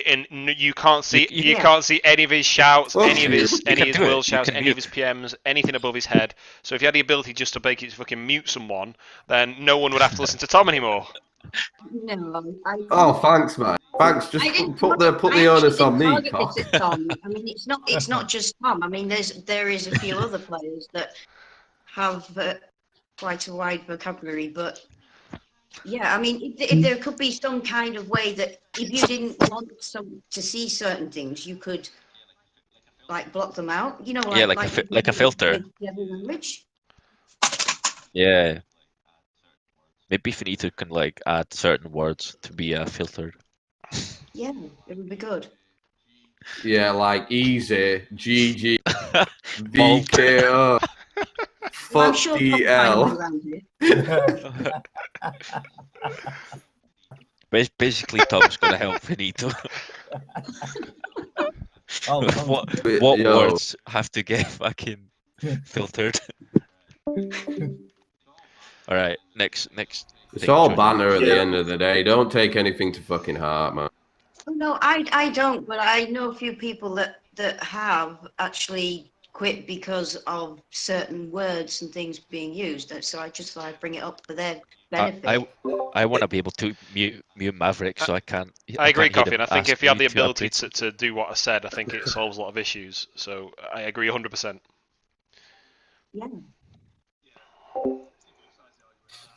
Speaker 2: you can't see
Speaker 3: You
Speaker 2: can't see any of his shouts, any of his
Speaker 3: You can do it.
Speaker 2: world
Speaker 3: You
Speaker 2: shouts,
Speaker 3: can
Speaker 2: any of
Speaker 3: mute.
Speaker 2: his PMs, anything above his head. So if you had the ability just to make it fucking mute someone, then no one would have to listen to Tom anymore.
Speaker 4: No,
Speaker 7: Oh, thanks, man. Thanks. Just
Speaker 4: I didn't
Speaker 7: put the
Speaker 4: I actually
Speaker 7: onus on
Speaker 4: didn't
Speaker 7: me,
Speaker 4: target
Speaker 7: cock.
Speaker 4: this at Tom. I mean, it's not just Tom. I mean, there is a few other players that have quite a wide vocabulary, but yeah, I mean, if there could be some kind of way that if you didn't want to see certain things, you could like block them out. You know,
Speaker 3: Yeah,
Speaker 4: like
Speaker 3: like a filter.
Speaker 4: devil language.
Speaker 3: Yeah. Maybe Finito can like add certain words to be filtered.
Speaker 4: Yeah, it would be good.
Speaker 7: Yeah, like easy, GG, VKO,
Speaker 4: Well, I'm
Speaker 7: fuck
Speaker 4: sure Tom will find a way
Speaker 7: DL.
Speaker 4: around it.
Speaker 3: Basically, Tom's gonna help Finito. What
Speaker 7: Yo.
Speaker 3: words have to get fucking filtered? All right, next.
Speaker 7: It's
Speaker 3: thing,
Speaker 7: all
Speaker 3: Jojo.
Speaker 7: banter at the end of the day. Don't take anything to fucking heart, man.
Speaker 4: Oh, no, I don't, but I know a few people that have actually quit because of certain words and things being used. So I just thought I'd bring it up for their benefit.
Speaker 3: I want to be able to mute Maverick, so I can't.
Speaker 2: I agree,
Speaker 3: can't hear
Speaker 2: Coffee, and
Speaker 3: them
Speaker 2: I think
Speaker 3: ask
Speaker 2: if you have
Speaker 3: me
Speaker 2: the ability
Speaker 3: upgrade
Speaker 2: to do what I said, I think it solves a lot of issues. So I agree 100%.
Speaker 4: Yeah.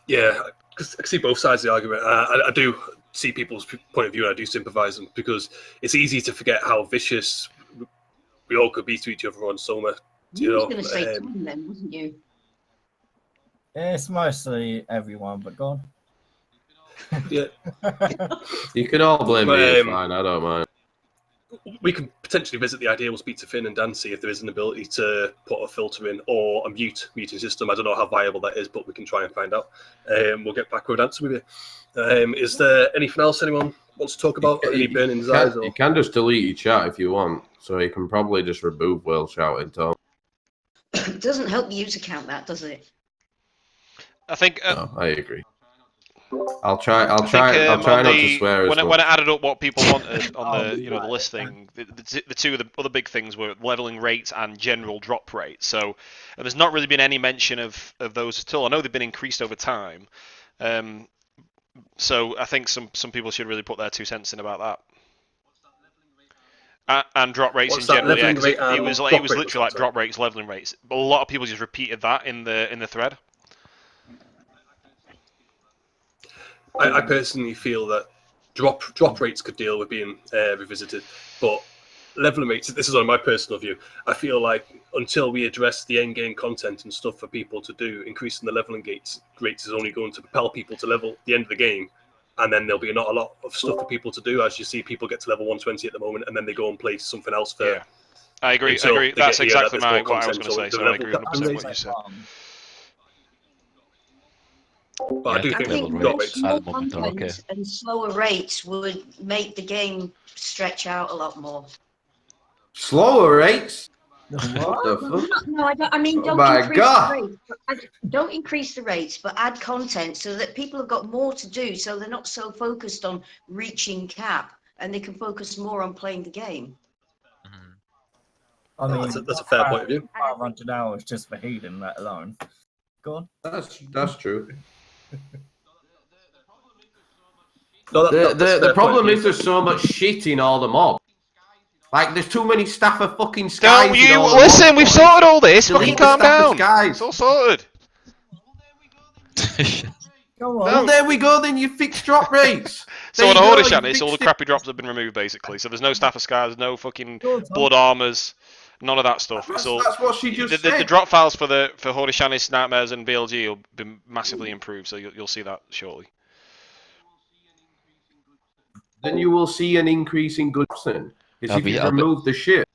Speaker 1: Yeah, I see both sides of the argument. I do see people's point of view, and I do sympathise them because it's easy to forget how vicious we all could be to each other on Soma.
Speaker 4: You were going to say Tom then, wasn't you?
Speaker 8: It's mostly everyone, but go on.
Speaker 1: Yeah.
Speaker 7: You can all blame me, it's fine, I don't mind.
Speaker 1: We can potentially visit the idea. We'll speak to Finn and Dan, see if there is an ability to put a filter in or a muting system. I don't know how viable that is, but we can try and find out. We'll get back with an answer with you. Is there anything else anyone wants to talk about? Any burning desires?
Speaker 7: You can just delete your chat if you want, so you can probably just remove Will shouting, Tom.
Speaker 4: It doesn't help the user count, that does it?
Speaker 2: I think.
Speaker 7: No, I agree. I'll try not to swear
Speaker 2: when
Speaker 7: as much.
Speaker 2: When I added up what people wanted on the the listing, the two of the other big things were leveling rates and general drop rates. So there's not really been any mention of those at all. I know they've been increased over time. So I think some people should really put their 2 cents in about that. And drop rates in general, yeah. It was literally like drop rates, leveling rates. But a lot of people just repeated that in the thread.
Speaker 1: I personally feel that drop rates could deal with being revisited, but leveling rates, this is on my personal view, I feel like until we address the end game content and stuff for people to do, increasing the leveling rates is only going to propel people to level the end of the game, and then there'll be not a lot of stuff for people to do. As you see, people get to level 120 at the moment, and then they go and play something else for
Speaker 2: I agree.
Speaker 1: until they
Speaker 2: That's
Speaker 1: get here that
Speaker 2: exactly
Speaker 1: there's more
Speaker 2: what I was
Speaker 1: content,
Speaker 2: going to say.
Speaker 1: so the
Speaker 2: So I
Speaker 1: level
Speaker 2: agree
Speaker 1: cap
Speaker 2: 100%
Speaker 1: can
Speaker 2: what you
Speaker 1: raise.
Speaker 2: said.
Speaker 1: But I
Speaker 3: Yeah,
Speaker 1: do
Speaker 3: I
Speaker 4: I
Speaker 1: think
Speaker 3: level
Speaker 4: think
Speaker 1: drop
Speaker 3: rates
Speaker 1: rates.
Speaker 3: at
Speaker 4: more
Speaker 3: the moment are okay.
Speaker 4: content and slower rates would make the game stretch out a lot more.
Speaker 7: Slower rates.
Speaker 8: What?
Speaker 7: What the fuck?
Speaker 4: No, I mean,
Speaker 7: Oh
Speaker 4: don't
Speaker 7: my
Speaker 4: increase
Speaker 7: God.
Speaker 4: the rates. Don't increase the rates, but add content so that people have got more to do, so they're not so focused on reaching cap, and they can focus more on playing the game.
Speaker 8: I mean,
Speaker 1: That's a fair point of view.
Speaker 8: 500 hours just for healing, let alone. Go on.
Speaker 7: That's true.
Speaker 1: No, that's a
Speaker 7: The
Speaker 1: fair
Speaker 7: problem
Speaker 1: point of
Speaker 7: is
Speaker 1: view.
Speaker 7: there's so much shit in all the mobs. Like, there's too many staff of fucking
Speaker 2: Don't
Speaker 7: skies. in
Speaker 2: you
Speaker 7: all the
Speaker 2: listen?
Speaker 7: mobs,
Speaker 2: We've
Speaker 7: boys.
Speaker 2: sorted all this.
Speaker 7: Delete
Speaker 2: Fucking
Speaker 7: the
Speaker 2: calm
Speaker 7: staff of
Speaker 2: down.
Speaker 7: skies.
Speaker 2: It's all sorted.
Speaker 8: Go on.
Speaker 7: Well, there we go. Then you fix drop rates.
Speaker 2: So
Speaker 7: There
Speaker 2: on
Speaker 7: you go,
Speaker 2: Hordishan,
Speaker 7: you
Speaker 2: it's all the
Speaker 7: fixed it.
Speaker 2: crappy drops have been removed basically. So there's no Staff of Scars, no fucking
Speaker 8: Go on, Tom.
Speaker 2: blood armors, none of that stuff. It's all
Speaker 7: That's what she just
Speaker 2: the
Speaker 7: said.
Speaker 2: drop files for Hordishanis, Nightmares, and BLG will be massively improved. So you'll see that shortly.
Speaker 7: Then you will see an increase in Goodson. It's if you
Speaker 3: I'll
Speaker 7: remove the shit.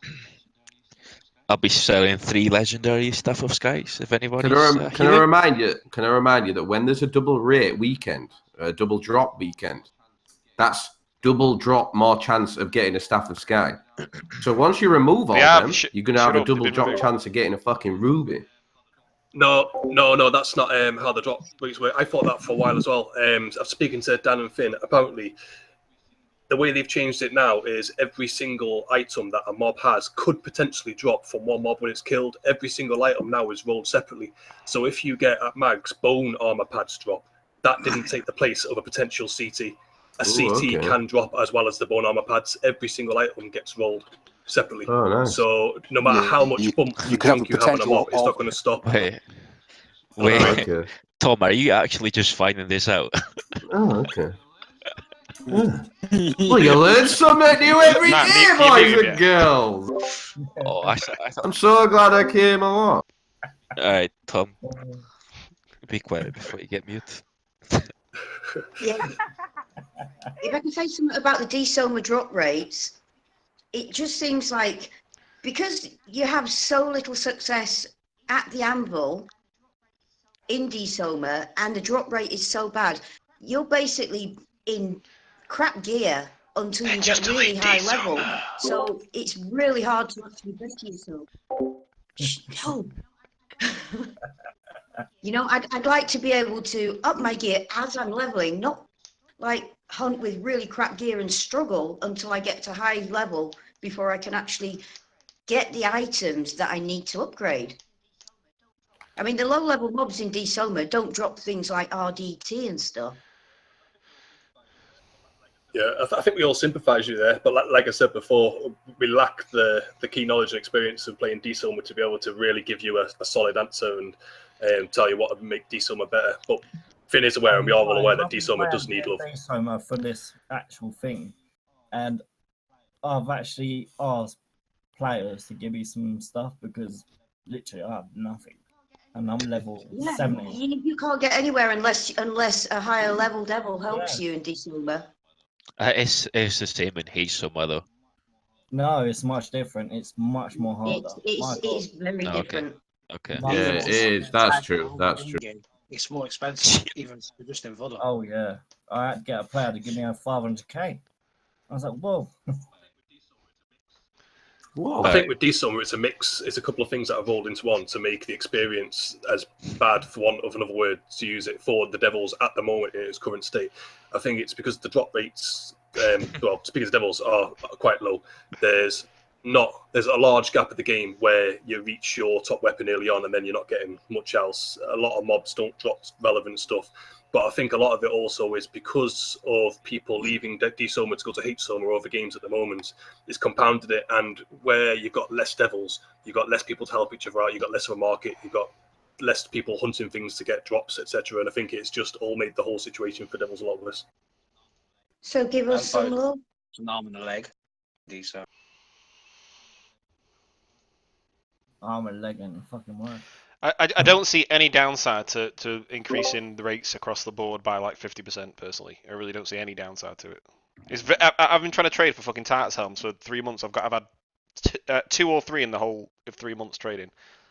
Speaker 3: I'll be selling 3 legendary Staff of Skies if anybody's
Speaker 7: Can I remind you? Can I remind you that when there's a double rate weekend, a double drop weekend, that's double drop more chance of getting a Staff of Sky. So once you remove all them, you're gonna have a double drop chance of getting a fucking ruby.
Speaker 1: No, that's not how the drop rates work. I thought that for a while as well. I'm speaking to Dan and Finn. Apparently, the way they've changed it now is every single item that a mob has could potentially drop from one mob when it's killed. Every single item now is rolled separately. So if you get at Mag's bone armor pads drop, that didn't take the place of a potential CT. A CT can drop as well as the bone armor pads. Every single item gets rolled separately.
Speaker 7: Oh, nice.
Speaker 1: So no matter how much bump you think you have on a mob, it's not going to stop.
Speaker 3: Wait,
Speaker 7: okay.
Speaker 3: Tom, are you actually just finding this out?
Speaker 7: Oh, okay. Well, you learn something new every day, boys and girls.
Speaker 3: Oh, I thought...
Speaker 7: I'm so glad I came along.
Speaker 3: All right, Tom, be quiet before you get mute.
Speaker 4: Yeah. If I can say something about the DSOMA drop rates, it just seems like because you have so little success at the anvil in DSOMA and the drop rate is so bad, you're basically in crap gear until you get really high level. So it's really hard to actually better yourself. No. You know, I'd like to be able to up my gear as I'm leveling, not like hunt with really crap gear and struggle until I get to high level before I can actually get the items that I need to upgrade. I mean, the low level mobs in DSOMA don't drop things like RDT and stuff.
Speaker 1: Yeah, I think we all sympathise with you there, but like I said before, we lack the key knowledge and experience of playing DSOMA to be able to really give you a solid answer and tell you what would make DSOMA better. But Finn is aware, and we are all aware that DSOMA does need love.
Speaker 8: DSOMA for this actual thing, and I've actually asked players to give me some stuff because literally I have nothing, and I'm level 70.
Speaker 4: You can't get anywhere unless a higher level devil helps you in DSOMA.
Speaker 3: It's the same in Hsoma though.
Speaker 8: No, it's much different. It's much more harder.
Speaker 4: It's very different.
Speaker 3: Okay.
Speaker 7: Yeah, it is. That's true. That's true.
Speaker 5: It's more expensive, even just in Vodda.
Speaker 8: Oh yeah, I had to get a player to give me a 500k. I was like, whoa.
Speaker 7: Whoa.
Speaker 1: I think with DSOMA, it's a mix. It's a couple of things that have rolled into one to make the experience as bad, for want of another word, to use it, for the Devils at the moment in its current state. I think it's because the drop rates, well, speaking of Devils, are quite low. There's a large gap of the game where you reach your top weapon early on and then you're not getting much else. A lot of mobs don't drop relevant stuff. But I think a lot of it also is because of people leaving DSOMA to go to HSOMA or other games at the moment. It's compounded it, and where you've got less devils, you've got less people to help each other out, you've got less of a market, you've got less people hunting things to get drops, etc. And I think it's just all made the whole situation for Devils a lot worse.
Speaker 4: So give us some love.
Speaker 5: An arm and a leg. DSOMA.
Speaker 8: Arm and leg and fucking work.
Speaker 2: I don't see any downside to increasing the rates across the board by like 50% personally. I really don't see any downside to it. I've been trying to trade for fucking Titus helms for 3 months. I've had 2 or 3 in the whole of 3 months trading.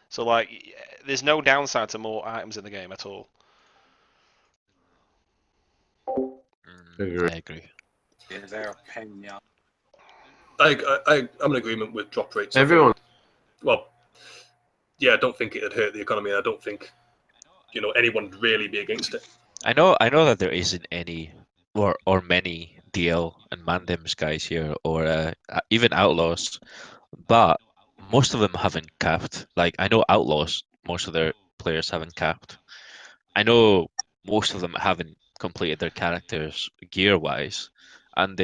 Speaker 2: So like, there's no downside to more items in the game at all.
Speaker 3: I agree.
Speaker 5: Yeah, they're a pain in the ass.
Speaker 1: I'm in agreement with drop rates.
Speaker 7: Everyone.
Speaker 1: Well, yeah, I don't think it'd hurt the economy. I don't think anyone would really be against it.
Speaker 3: I know that there isn't any or many DL and Mandems guys here, or even Outlaws, but most of them haven't capped. Like, I know Outlaws, most of their players haven't capped. I know most of them haven't completed their characters gear-wise, and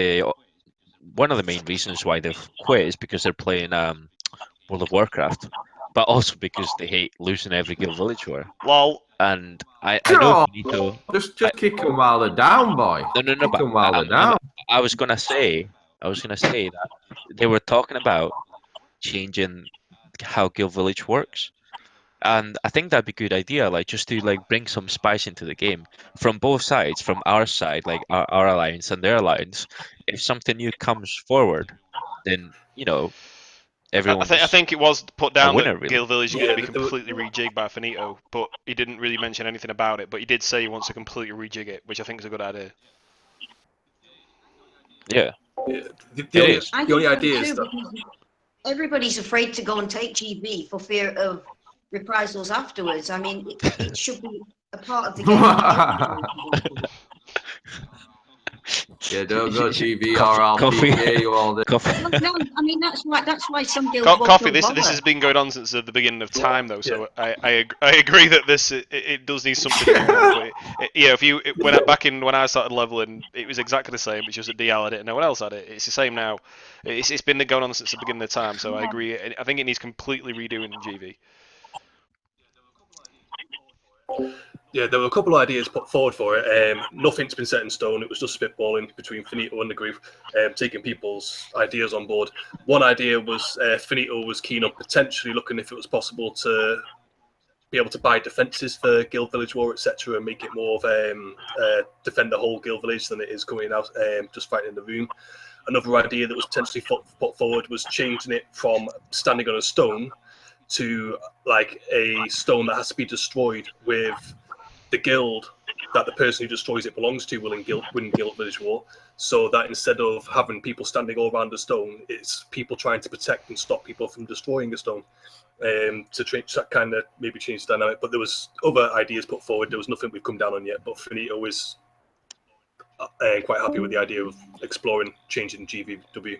Speaker 3: one of the main reasons why they've quit is because they're playing World of Warcraft, but also because they hate losing every Guild Village War.
Speaker 2: Lol.
Speaker 3: And I know
Speaker 7: Oh,
Speaker 3: Finito.
Speaker 7: just kick them while they're down, boy.
Speaker 3: No,
Speaker 7: Kick
Speaker 3: but
Speaker 7: them while they're down.
Speaker 3: I was gonna say that they were talking about changing how Guild Village works, and I think that'd be a good idea. Like, just to like bring some spice into the game from both sides, from our side, like our alliance and their alliance. If something new comes forward, then everyone's
Speaker 2: I think it was put
Speaker 3: a
Speaker 2: down
Speaker 3: winner,
Speaker 2: that
Speaker 3: really.
Speaker 2: Guild Village is going to be
Speaker 1: Yeah, there were-
Speaker 2: completely rejigged by Finito, but he didn't really mention anything about it. But he did say he wants to completely rejig it, which I think is a good idea.
Speaker 3: Yeah,
Speaker 1: Yeah,
Speaker 3: it
Speaker 1: the
Speaker 3: is.
Speaker 1: only idea is that
Speaker 4: everybody's afraid to go and take GB for fear of reprisals afterwards. I mean, it should be a part of the game.
Speaker 7: Yeah, don't go TV or
Speaker 3: Coffee-
Speaker 7: I'll
Speaker 3: coffee.
Speaker 7: PK you all day.
Speaker 3: Coffee.
Speaker 4: Well, no, I mean that's why some guilds won't
Speaker 2: Coffee.
Speaker 4: go
Speaker 2: This
Speaker 4: bother.
Speaker 2: has been going on since the beginning of time, though. So I agree that it does need something. New now, but when I started leveling, it was exactly the same. It's just that DL had it and no one else had it. It's the same now. It's been going on since the beginning of time. So I agree. I think it needs completely redoing in GV.
Speaker 1: Yeah, there were a couple of ideas put forward for it. Nothing's been set in stone. It was just spitballing between Finito and the group, taking people's ideas on board. One idea was Finito was keen on potentially looking if it was possible to be able to buy defences for Guild Village War, etc., and make it more of defend the whole Guild Village than it is coming out just fighting in the room. Another idea that was potentially put forward was changing it from standing on a stone to like a stone that has to be destroyed with the guild that the person who destroys it belongs to will win Guild Village War. So that instead of having people standing all around a stone, it's people trying to protect and stop people from destroying a stone. To kind of maybe change the dynamic. But there was other ideas put forward. There was nothing we've come down on yet. But Finito is quite happy with the idea of exploring changing GVW.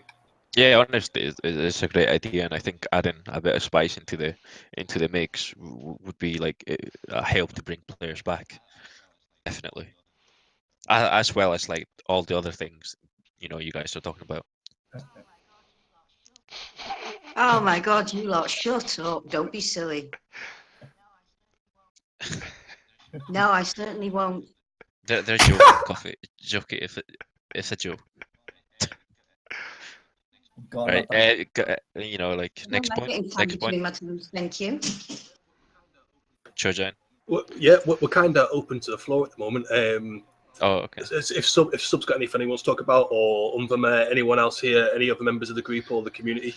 Speaker 3: Yeah, honestly, it's a great idea, and I think adding a bit of spice into the mix would be like a help to bring players back, definitely. As well as like all the other things, you guys are talking about.
Speaker 4: Oh my God, you lot, shut up! Don't be silly. No, I certainly won't.
Speaker 3: They're joking, Coffee. Joking. If it's a joke.
Speaker 8: God,
Speaker 3: Right. Like
Speaker 4: No,
Speaker 3: next
Speaker 4: I'm
Speaker 3: point.
Speaker 4: getting time
Speaker 3: Next point.
Speaker 4: between my toes, thank you.
Speaker 3: Chojan.
Speaker 1: Well, yeah, we're kind of open to the floor at the moment.
Speaker 3: Oh, okay.
Speaker 1: If sub's got anything he wants to talk about, or anyone else here, any other members of the group or the community,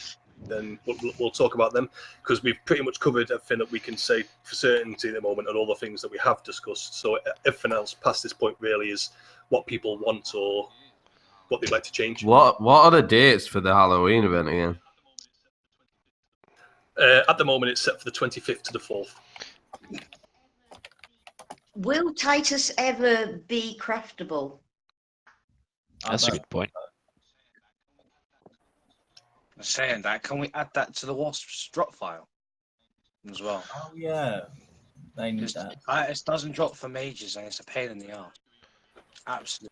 Speaker 1: then we'll talk about them, because we've pretty much covered everything that we can say for certainty at the moment and all the things that we have discussed. So everything else past this point really is what people want or what they'd like to change.
Speaker 7: What are the dates for the Halloween event again?
Speaker 1: At the moment, it's set for the 25th to the 4th.
Speaker 4: Will Titus ever be craftable?
Speaker 3: That's a good point.
Speaker 5: Saying that, can we add that to the Wasps drop file as well?
Speaker 8: Oh yeah, they need
Speaker 5: Just,
Speaker 8: that.
Speaker 5: it doesn't drop for mages, and it's a pain in the arse. Absolutely.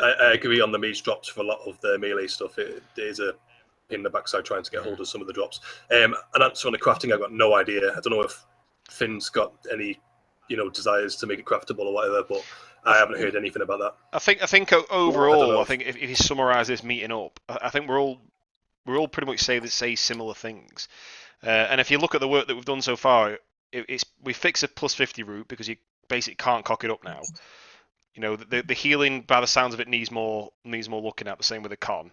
Speaker 1: I agree on the mage drops for a lot of the melee stuff. It is a pain in the backside trying to get hold of some of the drops. An answer on the crafting, I've got no idea. I don't know if Finn's got any, desires to make it craftable or whatever, but I haven't heard anything about that.
Speaker 2: I think overall, I think if you summarise this meeting up, I think we're all pretty much say similar things. And if you look at the work that we've done so far, we fix a plus 50 route because you basically can't cock it up now. The healing, by the sounds of it, needs more looking at. The same with the con.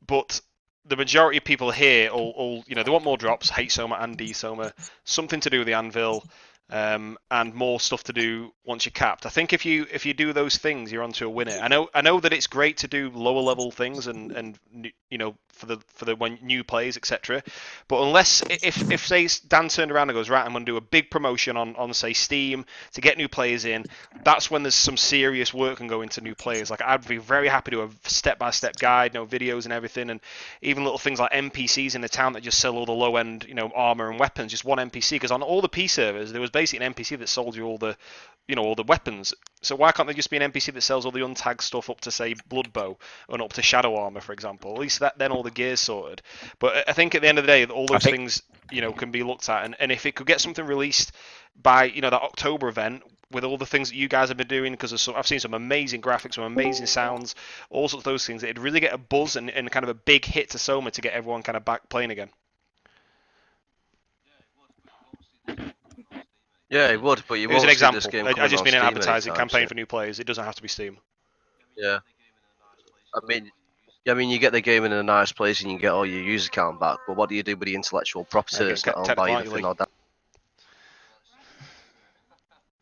Speaker 2: But the majority of people here all they want more drops, hate Soma and D Soma, something to do with the anvil, and more stuff to do once you're capped. I think if you do those things, you're onto a winner. I know that it's great to do lower level things and for the when new players, etc. But unless if say Dan turned around and goes, right, I'm going to do a big promotion on say Steam to get new players in, that's when there's some serious work can go into new players. Like I'd be very happy to have step-by-step guide, videos and everything, and even little things like NPCs in the town that just sell all the low-end, armor and weapons. Just one NPC, because on all the P servers there was basically an NPC that sold you all the, all the weapons. So why can't there just be an NPC that sells all the untagged stuff up to say Bloodbow and up to Shadow Armor, for example? At least then all the gear's sorted. But I think at the end of the day, all those things can be looked at, and if it could get something released by that October event with all the things that you guys have been doing, because I've seen some amazing graphics, some amazing sounds, all sorts of those things, it'd really get a buzz and kind of a big hit to Soma to get everyone kind of back playing again.
Speaker 12: Yeah, it would, but you
Speaker 2: Here's
Speaker 12: won't
Speaker 2: an example.
Speaker 12: see this game
Speaker 2: I just mean an
Speaker 12: Steam
Speaker 2: advertising campaign
Speaker 12: soon.
Speaker 2: for new players. It doesn't have to be Steam.
Speaker 12: Yeah. I mean, you get the game in a nice place and you get all your user count back, but what do you do with the intellectual property that's not owned by either Finn or Dan?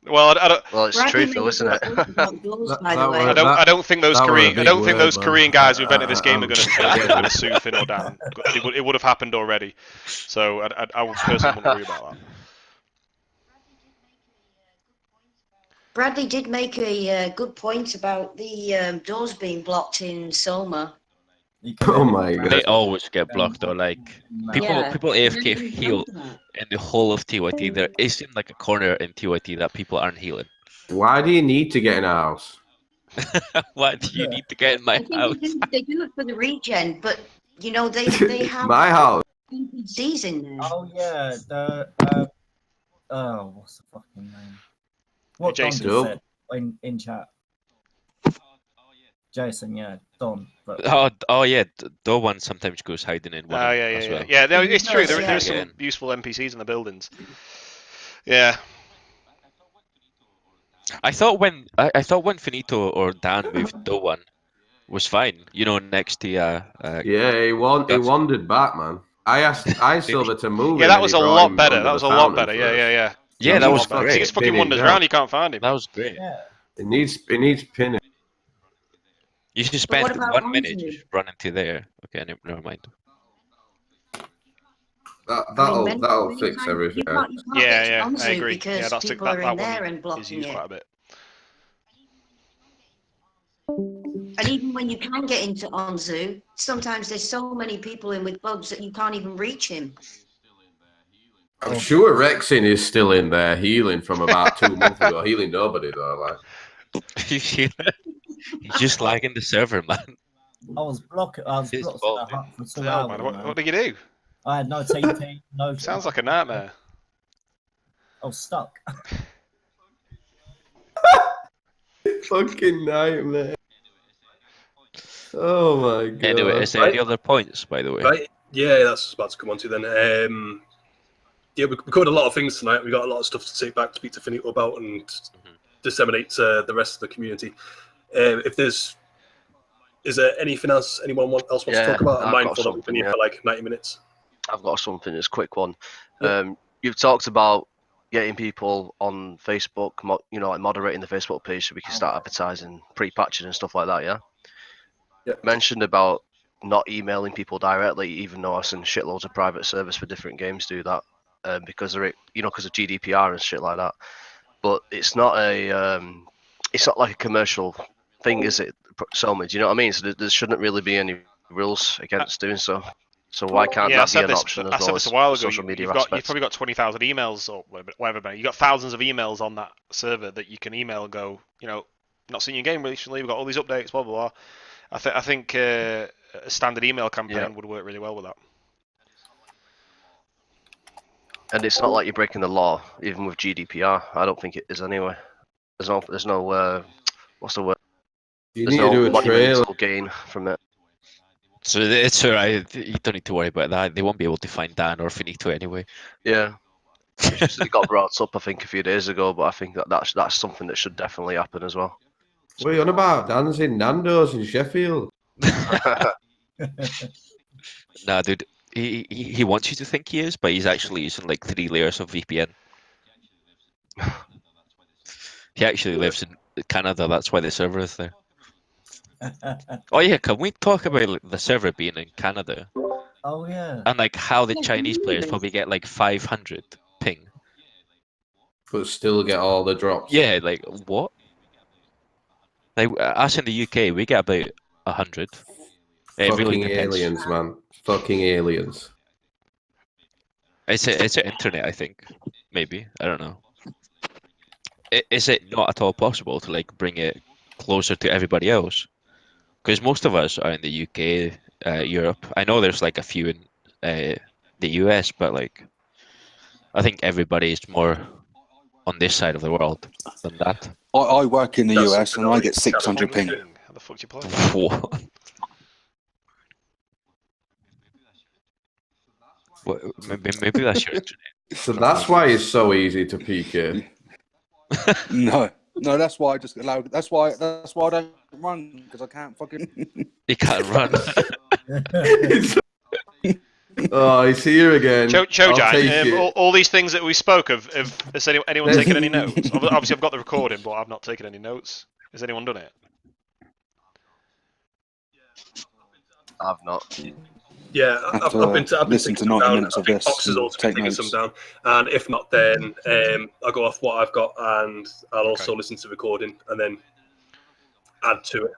Speaker 2: Well, I don't.
Speaker 12: Well, it's truthful, isn't it?
Speaker 2: I don't think those Korean guys who invented this game are going to sue Finn or Dan. It would have happened already. So I would personally wouldn't worry about that.
Speaker 4: Bradley did make a good point about the doors being blocked in Soma.
Speaker 7: Oh my god!
Speaker 3: They always get blocked though. Like people AFK heal in the whole of TYT. There isn't like a corner in TYT that people aren't healing.
Speaker 7: Why do you need to get in a house?
Speaker 3: Why do you need to get in my house?
Speaker 4: They do it for the regen, but they have
Speaker 7: my house.
Speaker 4: NPCs in there.
Speaker 8: Oh yeah, what's the fucking name? What
Speaker 2: Jason
Speaker 8: Don just said in chat. Jason, yeah, Don. But...
Speaker 3: Oh yeah, the one sometimes goes hiding in one as well.
Speaker 2: Yeah, no, it's true. There's some useful NPCs in the buildings. Yeah.
Speaker 3: I thought when Finito or Dan moved Do one was fine. Next to
Speaker 7: yeah, he wandered back, man. I Silver to move.
Speaker 2: Yeah, that was a lot better. That was a lot better. Yeah.
Speaker 3: Yeah, that was great.
Speaker 2: He fucking wanders around. You can't find him.
Speaker 3: That was great.
Speaker 8: Yeah.
Speaker 7: It needs pinning.
Speaker 3: You should spend 1 minute just running to there. Okay, never mind.
Speaker 7: That'll fix everything.
Speaker 2: Yeah, I agree.
Speaker 4: Because
Speaker 2: that's
Speaker 4: people are in there and
Speaker 2: is
Speaker 4: blocking
Speaker 2: used
Speaker 4: it.
Speaker 2: quite a bit.
Speaker 4: And even when you can get into Onzu, sometimes there's so many people in with bugs that you can't even reach him.
Speaker 7: I'm sure Rexin is still in there healing from about 2 months ago. Healing nobody though, like.
Speaker 3: He's just lagging the server, man.
Speaker 8: I was blocked in the hut for 2 hours.
Speaker 2: Man, what did you do?
Speaker 8: I had no TP, no.
Speaker 2: Sounds like a nightmare.
Speaker 8: I was stuck.
Speaker 7: Fucking nightmare. Oh my god.
Speaker 3: Anyway, is there any other points, by the way?
Speaker 1: Right. Yeah, that's about to come on to then. Yeah, we covered a lot of things tonight. We got a lot of stuff to take back, speak to Finito about, and disseminate to the rest of the community. Is there anything else anyone else wants to talk about? I'm mindful that we've been here for like 90 minutes.
Speaker 12: I've got something. It's a quick one. You've talked about getting people on Facebook, like moderating the Facebook page so we can start advertising pre-patching and stuff like that. Yeah.
Speaker 1: Yeah.
Speaker 12: Mentioned about not emailing people directly, even though I've seen shitloads of private service for different games do that. Because of GDPR and shit like that, but it's not like a commercial thing, is it? Soma, do you know what I mean? So there shouldn't really be any rules against doing so. So why can't that be an option as well as
Speaker 2: a while ago,
Speaker 12: social media
Speaker 2: you've
Speaker 12: aspects?
Speaker 2: probably got 20,000 emails or whatever, but you got thousands of emails on that server that you can email and go, not seen your game recently. We've got all these updates, blah blah blah. I think a standard email campaign would work really well with that.
Speaker 12: And it's not like you're breaking the law, even with GDPR. I don't think it is anyway. There's no what's the word? There's no monumental gain from it.
Speaker 3: So it's alright. You don't need to worry about that. They won't be able to find Dan or Finito anyway.
Speaker 12: Yeah. It got brought up, I think, a few days ago, but I think that's something that should definitely happen as well.
Speaker 7: What are you on about? Dan's in Nando's in Sheffield.
Speaker 3: Nah, dude. He wants you to think he is, but he's actually using like 3 layers of VPN. He actually lives in Canada. That's why the server is there. Oh yeah, can we talk about like, the server being in Canada
Speaker 8: Oh yeah.
Speaker 3: and like how the Chinese players probably get like 500 ping?
Speaker 7: But still get all the drops.
Speaker 3: Yeah, like what? Like us in the UK, we get about 100. It really
Speaker 7: Fucking
Speaker 3: depends.
Speaker 7: aliens, man. Fucking aliens.
Speaker 3: It's a internet, I think. Maybe I don't know. Is it not at all possible to like bring it closer to everybody else? Because most of us are in the UK, Europe. I know there's like a few in the US, but like I think everybody is more on this side of the world than that.
Speaker 6: I work in the
Speaker 1: That's
Speaker 6: US and I get
Speaker 1: something
Speaker 6: 600 ping.
Speaker 2: How the fuck do you play?
Speaker 3: What? Maybe that's your internet.
Speaker 7: So that's why it's so easy to PK.
Speaker 6: No, that's why I just allow. That's why I don't run because I can't fucking.
Speaker 3: You can't run.
Speaker 7: Oh, he's here again. I'll take
Speaker 2: Chojan,
Speaker 7: it.
Speaker 2: all these things that we spoke of, has anyone taken any notes? Obviously, I've got the recording, but I've not taken any notes. Has anyone done it?
Speaker 12: I've not.
Speaker 1: Yeah, I've been
Speaker 6: listen to
Speaker 1: taking some
Speaker 6: 90
Speaker 1: down.
Speaker 6: minutes
Speaker 1: I
Speaker 6: of
Speaker 1: think
Speaker 6: this
Speaker 1: Fox has
Speaker 6: and
Speaker 1: also been
Speaker 6: take
Speaker 1: taking some
Speaker 6: notes.
Speaker 1: down, and if not, then I'll go off what I've got, and I'll also listen to the recording and then add to it.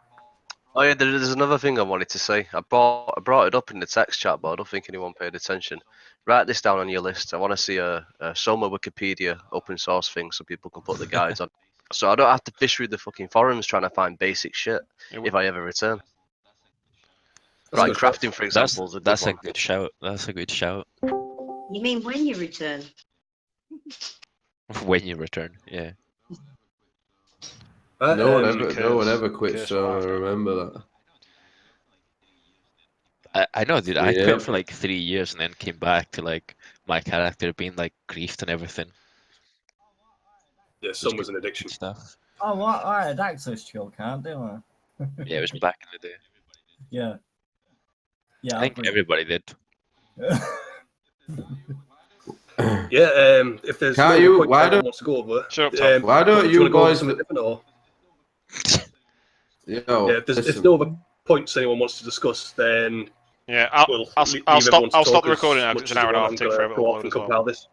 Speaker 12: Oh yeah, there's another thing I wanted to say. I brought it up in the text chat, but I don't think anyone paid attention. Write this down on your list. I want to see a Soma Wikipedia open source thing so people can put the guides on. So I don't have to fish through the fucking forums trying to find basic shit if I ever return. Right, crafting, for example, is a good
Speaker 3: That's a
Speaker 12: one.
Speaker 3: good shout. That's a good shout.
Speaker 4: You mean when you return?
Speaker 3: When you return, yeah.
Speaker 7: No one ever quit, so I remember that.
Speaker 3: I know, dude. I
Speaker 7: Yeah.
Speaker 3: quit for like 3 years and then came back to like my character being like griefed and everything.
Speaker 1: Yeah, some was an addiction.
Speaker 3: Stuff.
Speaker 8: Oh, what? I had access to your account, didn't I?
Speaker 3: Yeah, it was back in the day.
Speaker 8: Yeah. Yeah,
Speaker 3: I think everybody did.
Speaker 1: Yeah, if there's
Speaker 7: Can't
Speaker 1: no
Speaker 7: you-
Speaker 1: point
Speaker 7: why
Speaker 1: anyone
Speaker 7: don't-
Speaker 1: wants to go over,
Speaker 2: Shut up, Tom.
Speaker 7: Why don't
Speaker 1: do
Speaker 7: you
Speaker 1: wanna go over
Speaker 7: boys-
Speaker 1: something different, or?
Speaker 7: Yo,
Speaker 1: Yeah, if
Speaker 7: listen.
Speaker 1: no other points anyone wants to discuss, then
Speaker 2: Yeah, I'll
Speaker 1: we'll
Speaker 2: stop.
Speaker 1: leave
Speaker 2: I'll
Speaker 1: everyone to
Speaker 2: stop
Speaker 1: talk
Speaker 2: the recording
Speaker 1: as
Speaker 2: now
Speaker 1: much
Speaker 2: because it's an
Speaker 1: as
Speaker 2: hour and a
Speaker 1: they
Speaker 2: half
Speaker 1: want.
Speaker 2: to take
Speaker 1: I'm
Speaker 2: forever
Speaker 1: gonna
Speaker 2: to
Speaker 1: go off
Speaker 2: upload
Speaker 1: and
Speaker 2: as well.
Speaker 1: compile this.